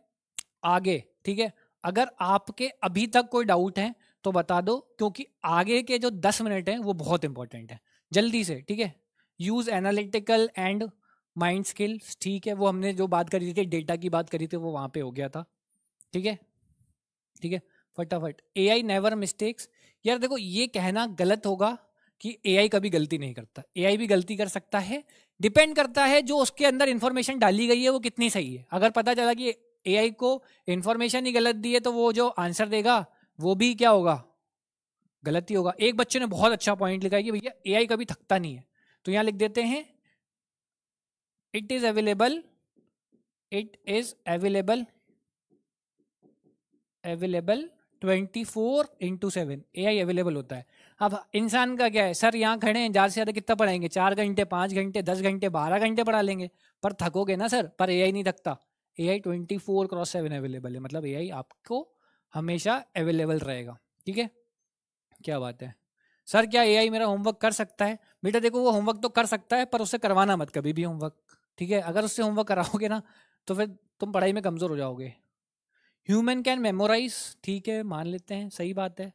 आगे, ठीक है। अगर आपके अभी तक कोई डाउट है तो बता दो, क्योंकि आगे के जो 10 मिनट हैं वो बहुत इंपॉर्टेंट है, जल्दी से, ठीक है। Use analytical and mind skills, ठीक है, वो हमने जो बात करी थी, डेटा की बात करी थी, वो वहां पे हो गया था, ठीक है, ठीक है। फटाफट, AI नेवर मिस्टेक्स। यार देखो, ये कहना गलत होगा कि AI कभी गलती नहीं करता। AI भी गलती कर सकता है, डिपेंड करता है जो उसके अंदर इंफॉर्मेशन डाली गई है वो कितनी सही है। अगर पता चला कि AI को इंफॉर्मेशन ही गलत दी है, तो वो जो आंसर देगा वो भी क्या होगा? गलत ही होगा। एक बच्चे ने बहुत अच्छा पॉइंट लिखा है कि भैया AI कभी थकता नहीं है, तो यहां लिख देते हैं it is available, it is available, available 24/7। AI available होता है। अब इंसान का क्या है, सर यहाँ खड़े हैं, ज़्यादा से ज़्यादा कितना पढ़ाएंगे? 4 घंटे, 5 घंटे, 10 घंटे, 12 घंटे पढ़ा लेंगे, पर थकोगे ना सर। पर AI नहीं थकता। AI 24/7 अवेलेबल है, मतलब AI आपको हमेशा अवेलेबल रहेगा, ठीक है। क्या बात है सर, क्या AI मेरा होमवर्क कर सकता है? बेटा देखो, वो होमवर्क तो कर सकता है, पर उससे करवाना मत कभी भी होमवर्क, ठीक है। अगर उससे होमवर्क कराओगे ना, तो फिर तुम पढ़ाई में कमज़ोर हो जाओगे। ह्यूमन कैन मेमोराइज, ठीक है, मान लेते हैं, सही बात है।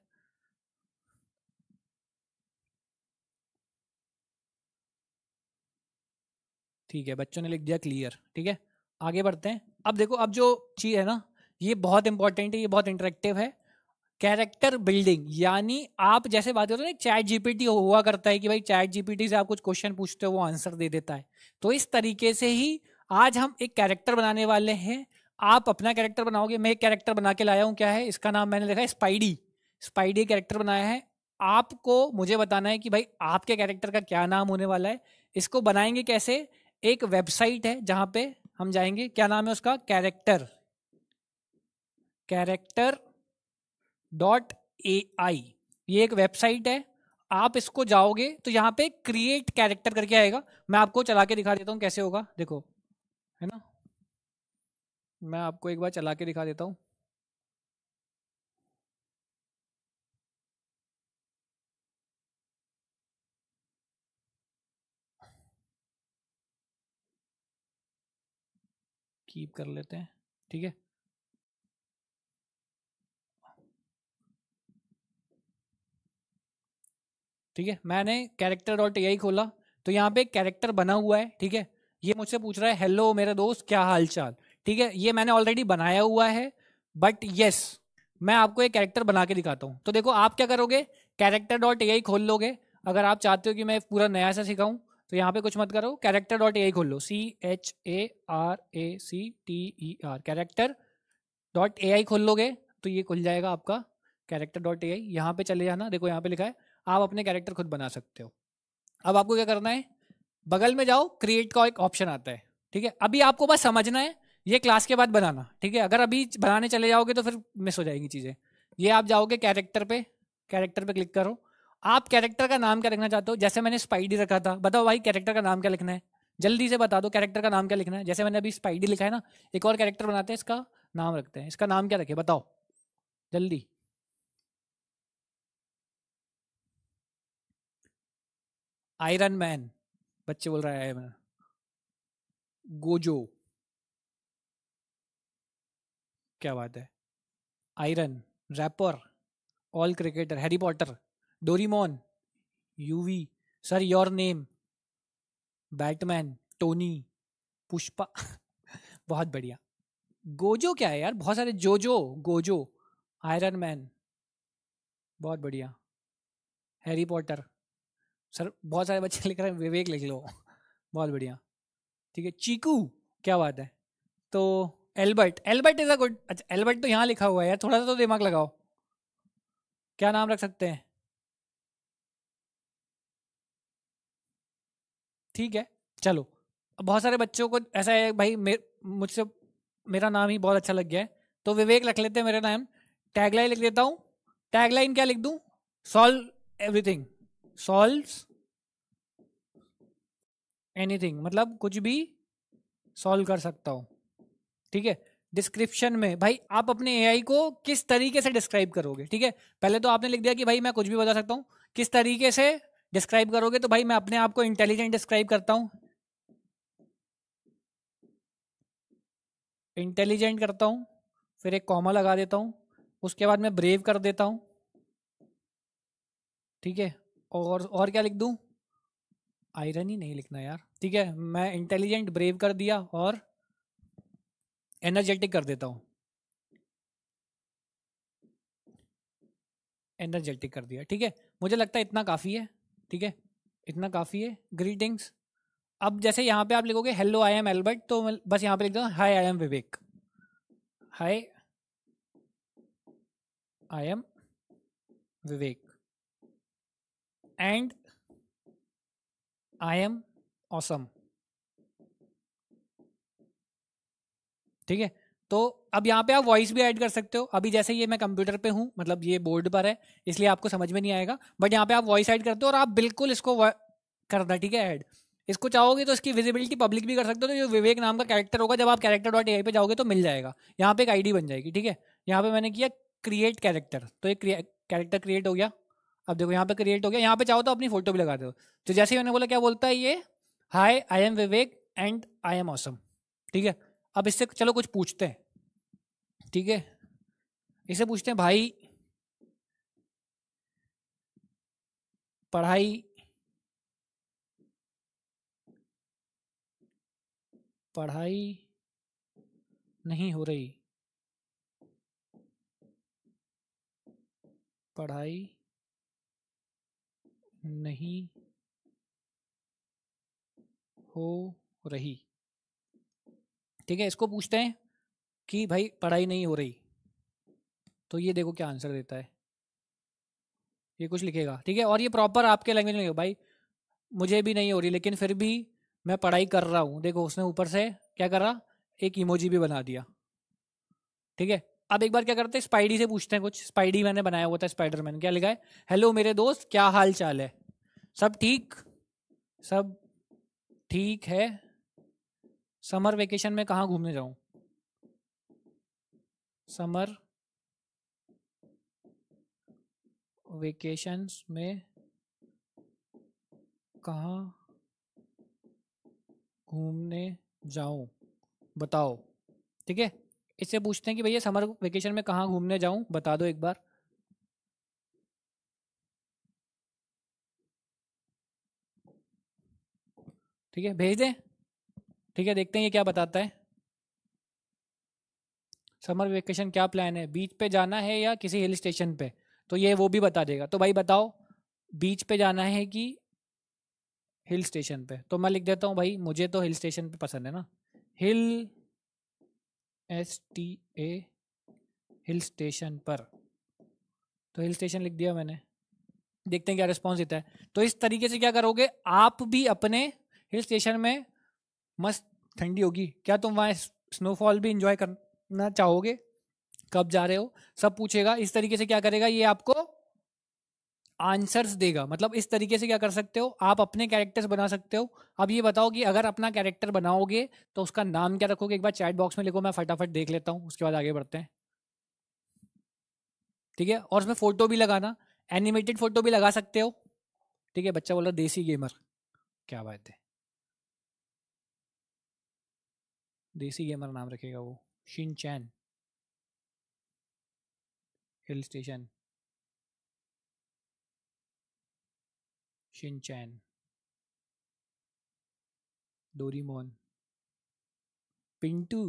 ठीक है, बच्चों ने लिख दिया क्लियर, ठीक है। आगे बढ़ते हैं। अब देखो, अब जो चीज़ है ना, ये बहुत इंपॉर्टेंट है, ये बहुत इंटरेक्टिव है। कैरेक्टर बिल्डिंग, यानी आप जैसे बात करते हो ना, चैट जीपीटी हुआ करता है कि भाई चैट जीपीटी से आप कुछ क्वेश्चन पूछते हो वो आंसर दे देता है, तो इस तरीके से ही आज हम एक कैरेक्टर बनाने वाले हैं। आप अपना कैरेक्टर बनाओगे, मैं एक कैरेक्टर बना के लाया हूँ, क्या है इसका नाम? मैंने लिखा है स्पाइडी। स्पाइडी कैरेक्टर बनाया है। आपको मुझे बताना है कि भाई आपके कैरेक्टर का क्या नाम होने वाला है। इसको बनाएंगे कैसे? एक वेबसाइट है जहां पे हम जाएंगे, क्या नाम है उसका? Character, character .ai। ये एक वेबसाइट है। आप इसको जाओगे तो यहाँ पे क्रिएट कैरेक्टर करके आएगा। मैं आपको चला के दिखा देता हूँ कैसे होगा, देखो, है ना। मैं आपको एक बार चला के दिखा देता हूँ। कीप कर लेते हैं, ठीक है। ठीक है, मैंने character.ai खोला, तो यहाँ पे एक कैरेक्टर बना हुआ है, ठीक है। ये मुझसे पूछ रहा है हेलो मेरे दोस्त क्या हाल चाल, ठीक है। ये मैंने ऑलरेडी बनाया हुआ है, बट यस, मैं आपको एक कैरेक्टर बना के दिखाता हूँ। तो देखो, आप क्या करोगे, character.ai खोल लोगे। अगर आप चाहते हो कि मैं पूरा नया सा सिखाऊं, तो यहाँ पे कुछ मत करो, character.ai खोल लो, CHARACTER, character.ai खोल लोगे, तो ये खुल जाएगा आपका character.ai। यहाँ पे चले जाना, देखो यहाँ पे लिखा है आप अपने कैरेक्टर खुद बना सकते हो। अब आपको क्या करना है, बगल में जाओ, क्रिएट का एक ऑप्शन आता है, ठीक है। अभी आपको बस समझना है, ये क्लास के बाद बनाना, ठीक है। अगर अभी बनाने चले जाओगे तो फिर मिस हो जाएगी चीज़ें। ये आप जाओगे कैरेक्टर पे, कैरेक्टर पे क्लिक करो। आप कैरेक्टर का नाम क्या रखना चाहते हो? जैसे मैंने स्पाइडी रखा था, बताओ भाई कैरेक्टर का नाम क्या लिखना है? जल्दी से बता दो कैरेक्टर का नाम क्या लिखना है। जैसे मैंने अभी स्पाइडी लिखा है ना, एक और कैरेक्टर बनाते हैं, इसका नाम रखते हैं। इसका नाम क्या रखे बताओ जल्दी। आयरन मैन, बच्चे बोल रहा है आयरन मैन। गोजो, क्या बात है। Iron, rapper, all cricketer, Harry Potter, Doraemon, Yuvi, sir your name, Batman, Tony, Pushpa बहुत बढ़िया। गोजो क्या है यार, बहुत सारे जोजो, गोजो, आयरन मैन, बहुत बढ़िया। हैरी पॉटर, सर बहुत सारे बच्चे लिख रहे हैं, विवेक लिख लो बहुत बढ़िया। ठीक है, चीकू, क्या बात है। तो Albert, Albert is a good. अच्छा एल्बर्ट तो यहाँ लिखा हुआ है यार, थोड़ा सा तो दिमाग लगाओ, क्या नाम रख सकते हैं। ठीक है चलो, अब बहुत सारे बच्चों को ऐसा है भाई, मुझसे मेरा नाम ही बहुत अच्छा लग गया है, तो विवेक रख लेते हैं मेरा नाम। टैगलाइन लिख देता हूँ। टैगलाइन क्या लिख दूँ? सॉल्व एवरीथिंग, सॉल्व्स एनीथिंग, मतलब कुछ भी सॉल्व कर सकता हूँ। ठीक है, डिस्क्रिप्शन में भाई आप अपने एआई को किस तरीके से डिस्क्राइब करोगे। ठीक है, पहले तो आपने लिख दिया कि भाई मैं कुछ भी बता सकता हूँ, किस तरीके से डिस्क्राइब करोगे। तो भाई मैं अपने आप को इंटेलिजेंट डिस्क्राइब करता हूँ, इंटेलिजेंट करता हूँ, फिर एक कॉमा लगा देता हूँ, उसके बाद मैं ब्रेव कर देता हूँ। ठीक है, और क्या लिख दूँ? आयरन ही नहीं लिखना यार। ठीक है, मैं इंटेलिजेंट ब्रेव कर दिया और एनर्जेटिक कर देता हूँ, एनर्जेटिक कर दिया। ठीक है, मुझे लगता है इतना काफ़ी है। ठीक है, इतना काफ़ी है। ग्रीटिंग्स, अब जैसे यहाँ पे आप लिखोगे हेलो आई एम एल्बर्ट, तो मैं बस यहाँ पे लिख दूँ hi I am Vivek, hi I am Vivek and I am awesome. ठीक है, तो अब यहाँ पे आप वॉइस भी ऐड कर सकते हो। अभी जैसे ये मैं कंप्यूटर पे हूँ, मतलब ये बोर्ड पर है, इसलिए आपको समझ में नहीं आएगा, बट यहाँ पे आप वॉइस ऐड करते हो और आप बिल्कुल इसको करना। ठीक है, ऐड इसको चाहोगे तो इसकी विजिबिलिटी पब्लिक भी कर सकते हो। तो जो विवेक नाम का कैरेक्टर होगा, जब आप कैरेक्टर डॉट ए पे जाओगे तो मिल जाएगा, यहाँ पे एक आईडी बन जाएगी। ठीक है, यहाँ पे मैंने किया क्रिएट कैरेक्टर, तो एक कैरेक्टर क्रिएट हो गया। अब देखो यहाँ पे क्रिएट हो गया, यहाँ पे चाहो तो अपनी फोटो भी लगा दो। तो जैसे ही मैंने बोला, क्या बोलता है ये, hi I am Vivek and I am awesome. ठीक है, अब इससे चलो कुछ पूछते हैं। ठीक है, इसे पूछते हैं भाई पढ़ाई पढ़ाई नहीं हो रही, पढ़ाई नहीं हो रही। ठीक है, इसको पूछते हैं कि भाई पढ़ाई नहीं हो रही, तो ये देखो क्या आंसर देता है। ये कुछ लिखेगा। ठीक है, और ये प्रॉपर आपके लैंग्वेज में लिखेगा, भाई मुझे भी नहीं हो रही लेकिन फिर भी मैं पढ़ाई कर रहा हूँ। देखो उसने ऊपर से क्या करा, एक इमोजी भी बना दिया। ठीक है, अब एक बार क्या करते हैं, स्पाइडी से पूछते हैं कुछ। स्पाइडी मैंने बनाया हुआ था, स्पाइडरमैन। क्या लिखा है? हेलो मेरे दोस्त, क्या हाल चाल है, सब ठीक? सब ठीक है। समर वेकेशन में कहाँ घूमने जाऊँ? समर वेकेशंस में कहाँ घूमने जाऊँ बताओ। ठीक है, इससे पूछते हैं कि भैया समर वेकेशन में कहाँ घूमने जाऊँ, बता दो एक बार। ठीक है, भेज दें। ठीक है, देखते हैं ये क्या बताता है। समर वेकेशन क्या प्लान है, बीच पे जाना है या किसी हिल स्टेशन पे? तो ये वो भी बता देगा। तो भाई बताओ, बीच पे जाना है कि हिल स्टेशन पे? तो मैं लिख देता हूँ भाई, मुझे तो हिल स्टेशन पे पसंद है ना, हिल STA, हिल स्टेशन पर। तो हिल स्टेशन लिख दिया मैंने, देखते हैं क्या रिस्पॉन्स देता है। तो इस तरीके से क्या करोगे, आप भी अपने हिल स्टेशन में, मस्त ठंडी होगी, क्या तुम वहाँ स्नोफॉल भी इंजॉय करना चाहोगे? कब जा रहे हो, सब पूछेगा। इस तरीके से क्या करेगा ये, आपको आंसर्स देगा। मतलब इस तरीके से क्या कर सकते हो, आप अपने कैरेक्टर्स बना सकते हो। अब ये बताओ कि अगर अपना कैरेक्टर बनाओगे तो उसका नाम क्या रखोगे, एक बार चैट बॉक्स में लिखो, मैं फटाफट देख लेता हूँ, उसके बाद आगे बढ़ते हैं। ठीक है, और उसमें फोटो भी लगाना, एनिमेटेड फोटो भी लगा सकते हो। ठीक है, बच्चा बोला देसी गेमर, क्या बात है, देसी गेमर नाम रखेगा वो। शिन चैन, हिल स्टेशन, शिन चैन, डोरीमोन, पिंटू,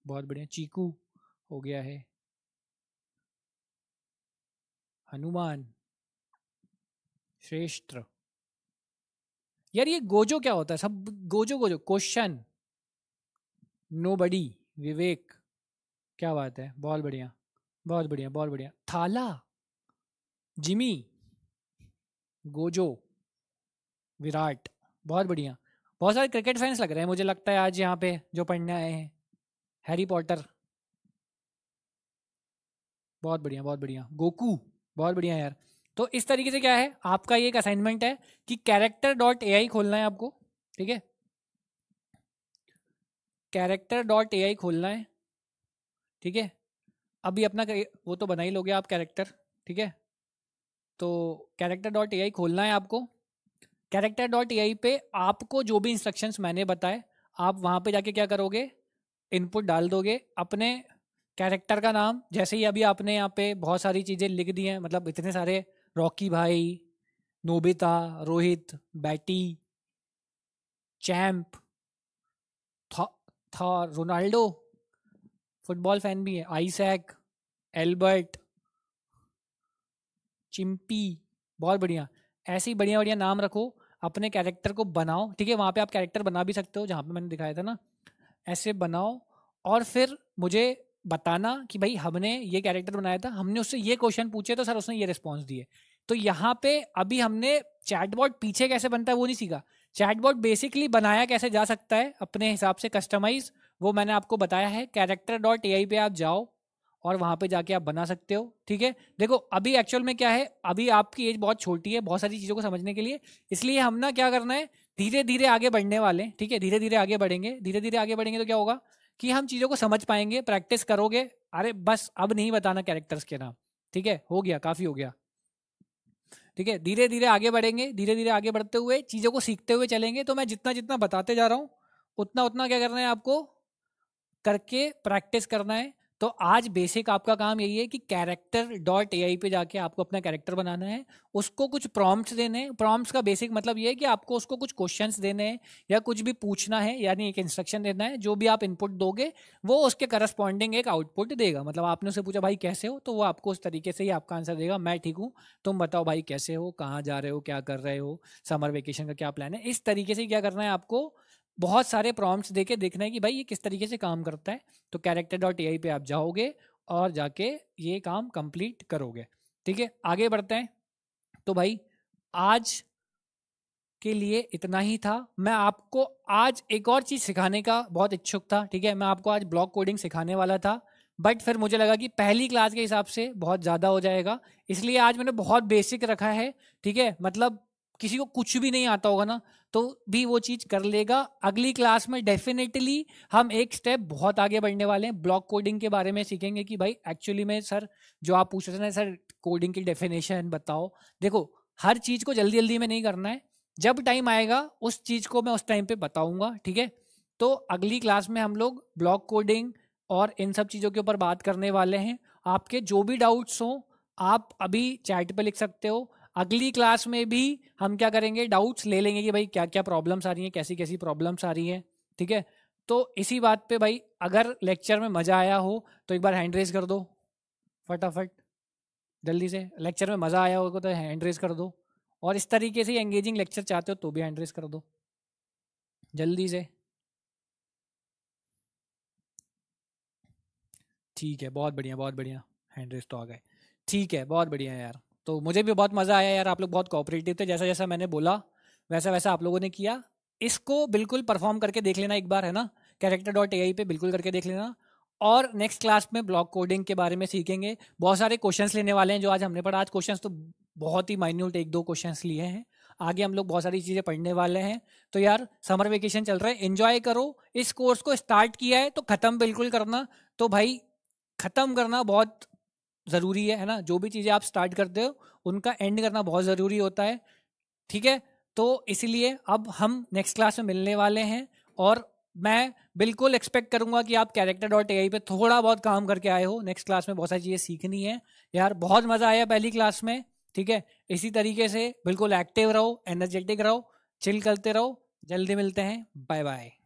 बहुत बढ़िया, चीकू हो गया है, हनुमान, श्रेष्ठ। यार ये गोजो क्या होता है, सब गोजो गोजो, क्वेश्चन, नोबडी, विवेक, क्या बात है, बहुत बढ़िया, बहुत बढ़िया, बहुत बढ़िया, थाला, जिमी, गोजो, विराट, बहुत बढ़िया। बहुत सारे क्रिकेट फैंस लग रहे हैं मुझे लगता है आज यहाँ पे जो पढ़ने आए हैं। हैरी पॉटर, बहुत बढ़िया, बहुत बढ़िया, गोकू, बहुत बढ़िया यार। तो इस तरीके से क्या है, आपका ये एक असाइनमेंट है कि कैरेक्टर डॉट ए आई खोलना है आपको। ठीक है, कैरेक्टर डॉट ए आई खोलना है। ठीक है, अभी अपना वो तो बना ही लोगे आप कैरेक्टर। ठीक है, तो कैरेक्टर डॉट ए आई खोलना है आपको। कैरेक्टर डॉट ए आई पे आपको जो भी इंस्ट्रक्शंस मैंने बताए, आप वहाँ पे जाके क्या करोगे, इनपुट डाल दोगे अपने कैरेक्टर का नाम। जैसे ही अभी आपने यहाँ पे बहुत सारी चीज़ें लिख दी हैं, मतलब इतने सारे, रॉकी भाई, नोबिता, रोहित, बैटी, चैम्प, था, था रोनाल्डो, फुटबॉल फैन भी है, आइसैक, एल्बर्ट, चिम्पी, बहुत बढ़िया। ऐसे ही बढ़िया बढ़िया नाम रखो, अपने कैरेक्टर को बनाओ। ठीक है, वहाँ पे आप कैरेक्टर बना भी सकते हो जहाँ पे मैंने दिखाया था ना, ऐसे बनाओ। और फिर मुझे बताना कि भाई हमने ये कैरेक्टर बनाया था, हमने उससे ये क्वेश्चन पूछे तो सर उसने ये रिस्पॉन्स दिए। तो यहाँ पे अभी हमने चैटबॉट पीछे कैसे बनता है वो नहीं सीखा। चैटबॉट बेसिकली बनाया कैसे जा सकता है अपने हिसाब से कस्टमाइज, वो मैंने आपको बताया है। कैरेक्टर डॉट ए आई पे आप जाओ और वहाँ पे जाके आप बना सकते हो। ठीक है, देखो अभी एक्चुअल में क्या है, अभी आपकी एज बहुत छोटी है बहुत सारी चीज़ों को समझने के लिए, इसलिए हम ना क्या करना है, धीरे धीरे आगे बढ़ने वाले हैं। ठीक है, धीरे धीरे आगे बढ़ेंगे, धीरे धीरे आगे बढ़ेंगे तो क्या होगा कि हम चीज़ों को समझ पाएंगे, प्रैक्टिस करोगे। अरे बस अब नहीं बताना कैरेक्टर्स के नाम। ठीक है, हो गया, काफ़ी हो गया। ठीक है, धीरे धीरे आगे बढ़ेंगे, धीरे धीरे आगे बढ़ते हुए चीज़ों को सीखते हुए चलेंगे। तो मैं जितना जितना बताते जा रहा हूँ उतना उतना क्या करना है आपको, करके प्रैक्टिस करना है। तो आज बेसिक आपका काम यही है कि कैरेक्टर डॉट ए आई पे जाके आपको अपना कैरेक्टर बनाना है, उसको कुछ प्रॉम्प्ट्स देने हैं। प्रॉम्प्ट्स का बेसिक मतलब ये है कि आपको उसको कुछ क्वेश्चंस देने हैं या कुछ भी पूछना है, यानी एक इंस्ट्रक्शन देना है। जो भी आप इनपुट दोगे वो उसके करस्पॉन्डिंग एक आउटपुट देगा। मतलब आपने उससे पूछा भाई कैसे हो, तो वो आपको उस तरीके से ही आपका आंसर देगा, मैं ठीक हूँ, तुम बताओ भाई कैसे हो, कहाँ जा रहे हो, क्या कर रहे हो, समर वेकेशन का क्या प्लान है। इस तरीके से क्या करना है आपको, बहुत सारे प्रॉम्प्ट्स देके देखना है कि भाई ये किस तरीके से काम करता है। तो कैरेक्टर डॉट ए आई पे आप जाओगे और जाके ये काम कंप्लीट करोगे। ठीक है, आगे बढ़ते हैं। तो भाई आज के लिए इतना ही था। मैं आपको आज एक और चीज़ सिखाने का बहुत इच्छुक था। ठीक है, मैं आपको आज ब्लॉक कोडिंग सिखाने वाला था, बट फिर मुझे लगा कि पहली क्लास के हिसाब से बहुत ज़्यादा हो जाएगा, इसलिए आज मैंने बहुत बेसिक रखा है। ठीक है, मतलब किसी को कुछ भी नहीं आता होगा ना तो भी वो चीज़ कर लेगा। अगली क्लास में डेफिनेटली हम एक स्टेप बहुत आगे बढ़ने वाले हैं, ब्लॉक कोडिंग के बारे में सीखेंगे कि भाई एक्चुअली में सर जो आप पूछ रहे थे ना, सर कोडिंग की डेफिनेशन बताओ। देखो हर चीज़ को जल्दी जल्दी में नहीं करना है, जब टाइम आएगा उस चीज़ को मैं उस टाइम पे बताऊंगा। ठीक है, तो अगली क्लास में हम लोग ब्लॉक कोडिंग और इन सब चीज़ों के ऊपर बात करने वाले हैं। आपके जो भी डाउट्स हों आप अभी चैट पे लिख सकते हो। अगली क्लास में भी हम क्या करेंगे, डाउट्स ले लेंगे कि भाई क्या क्या प्रॉब्लम्स आ रही हैं, कैसी कैसी प्रॉब्लम्स आ रही हैं। ठीक है, तो इसी बात पे भाई अगर लेक्चर में मज़ा आया हो तो एक बार हैंड रेज कर दो फटाफट, जल्दी से। लेक्चर में मज़ा आया होगा तो हैंड रेज कर दो, और इस तरीके से एंगेजिंग लेक्चर चाहते हो तो भी हैंड रेज कर दो जल्दी से। ठीक है, बहुत बढ़िया, बहुत बढ़िया, हैंड रेस तो आ गए। ठीक है, बहुत बढ़िया यार। तो मुझे भी बहुत मज़ा आया यार, आप लोग बहुत कोऑपरेटिव थे, जैसा जैसा मैंने बोला वैसा वैसा आप लोगों ने किया। इसको बिल्कुल परफॉर्म करके देख लेना एक बार, है ना, कैरेक्टर डॉट ए आई पे बिल्कुल करके देख लेना। और नेक्स्ट क्लास में ब्लॉक कोडिंग के बारे में सीखेंगे, बहुत सारे क्वेश्चंस लेने वाले हैं जो आज हमने पढ़ा। आज क्वेश्चंस तो बहुत ही माइन्यूट 1-2 क्वेश्चंस लिए हैं। आगे हम लोग बहुत सारी चीज़ें पढ़ने वाले हैं। तो यार समर वेकेशन चल रहा है, एंजॉय करो। इस कोर्स को स्टार्ट किया है तो ख़त्म बिल्कुल करना। तो भाई ख़त्म करना बहुत ज़रूरी है ना। जो भी चीज़ें आप स्टार्ट करते हो उनका एंड करना बहुत ज़रूरी होता है, ठीक है। तो इसलिए अब हम नेक्स्ट क्लास में मिलने वाले हैं, और मैं बिल्कुल एक्सपेक्ट करूंगा कि आप character.ai पे थोड़ा बहुत काम करके आए हो। नेक्स्ट क्लास में बहुत सारी चीज़ें सीखनी है यार। बहुत मज़ा आया पहली क्लास में, ठीक है। इसी तरीके से बिल्कुल एक्टिव रहो, एनर्जेटिक रहो, चिल करते रहो। जल्दी मिलते हैं, बाय बाय।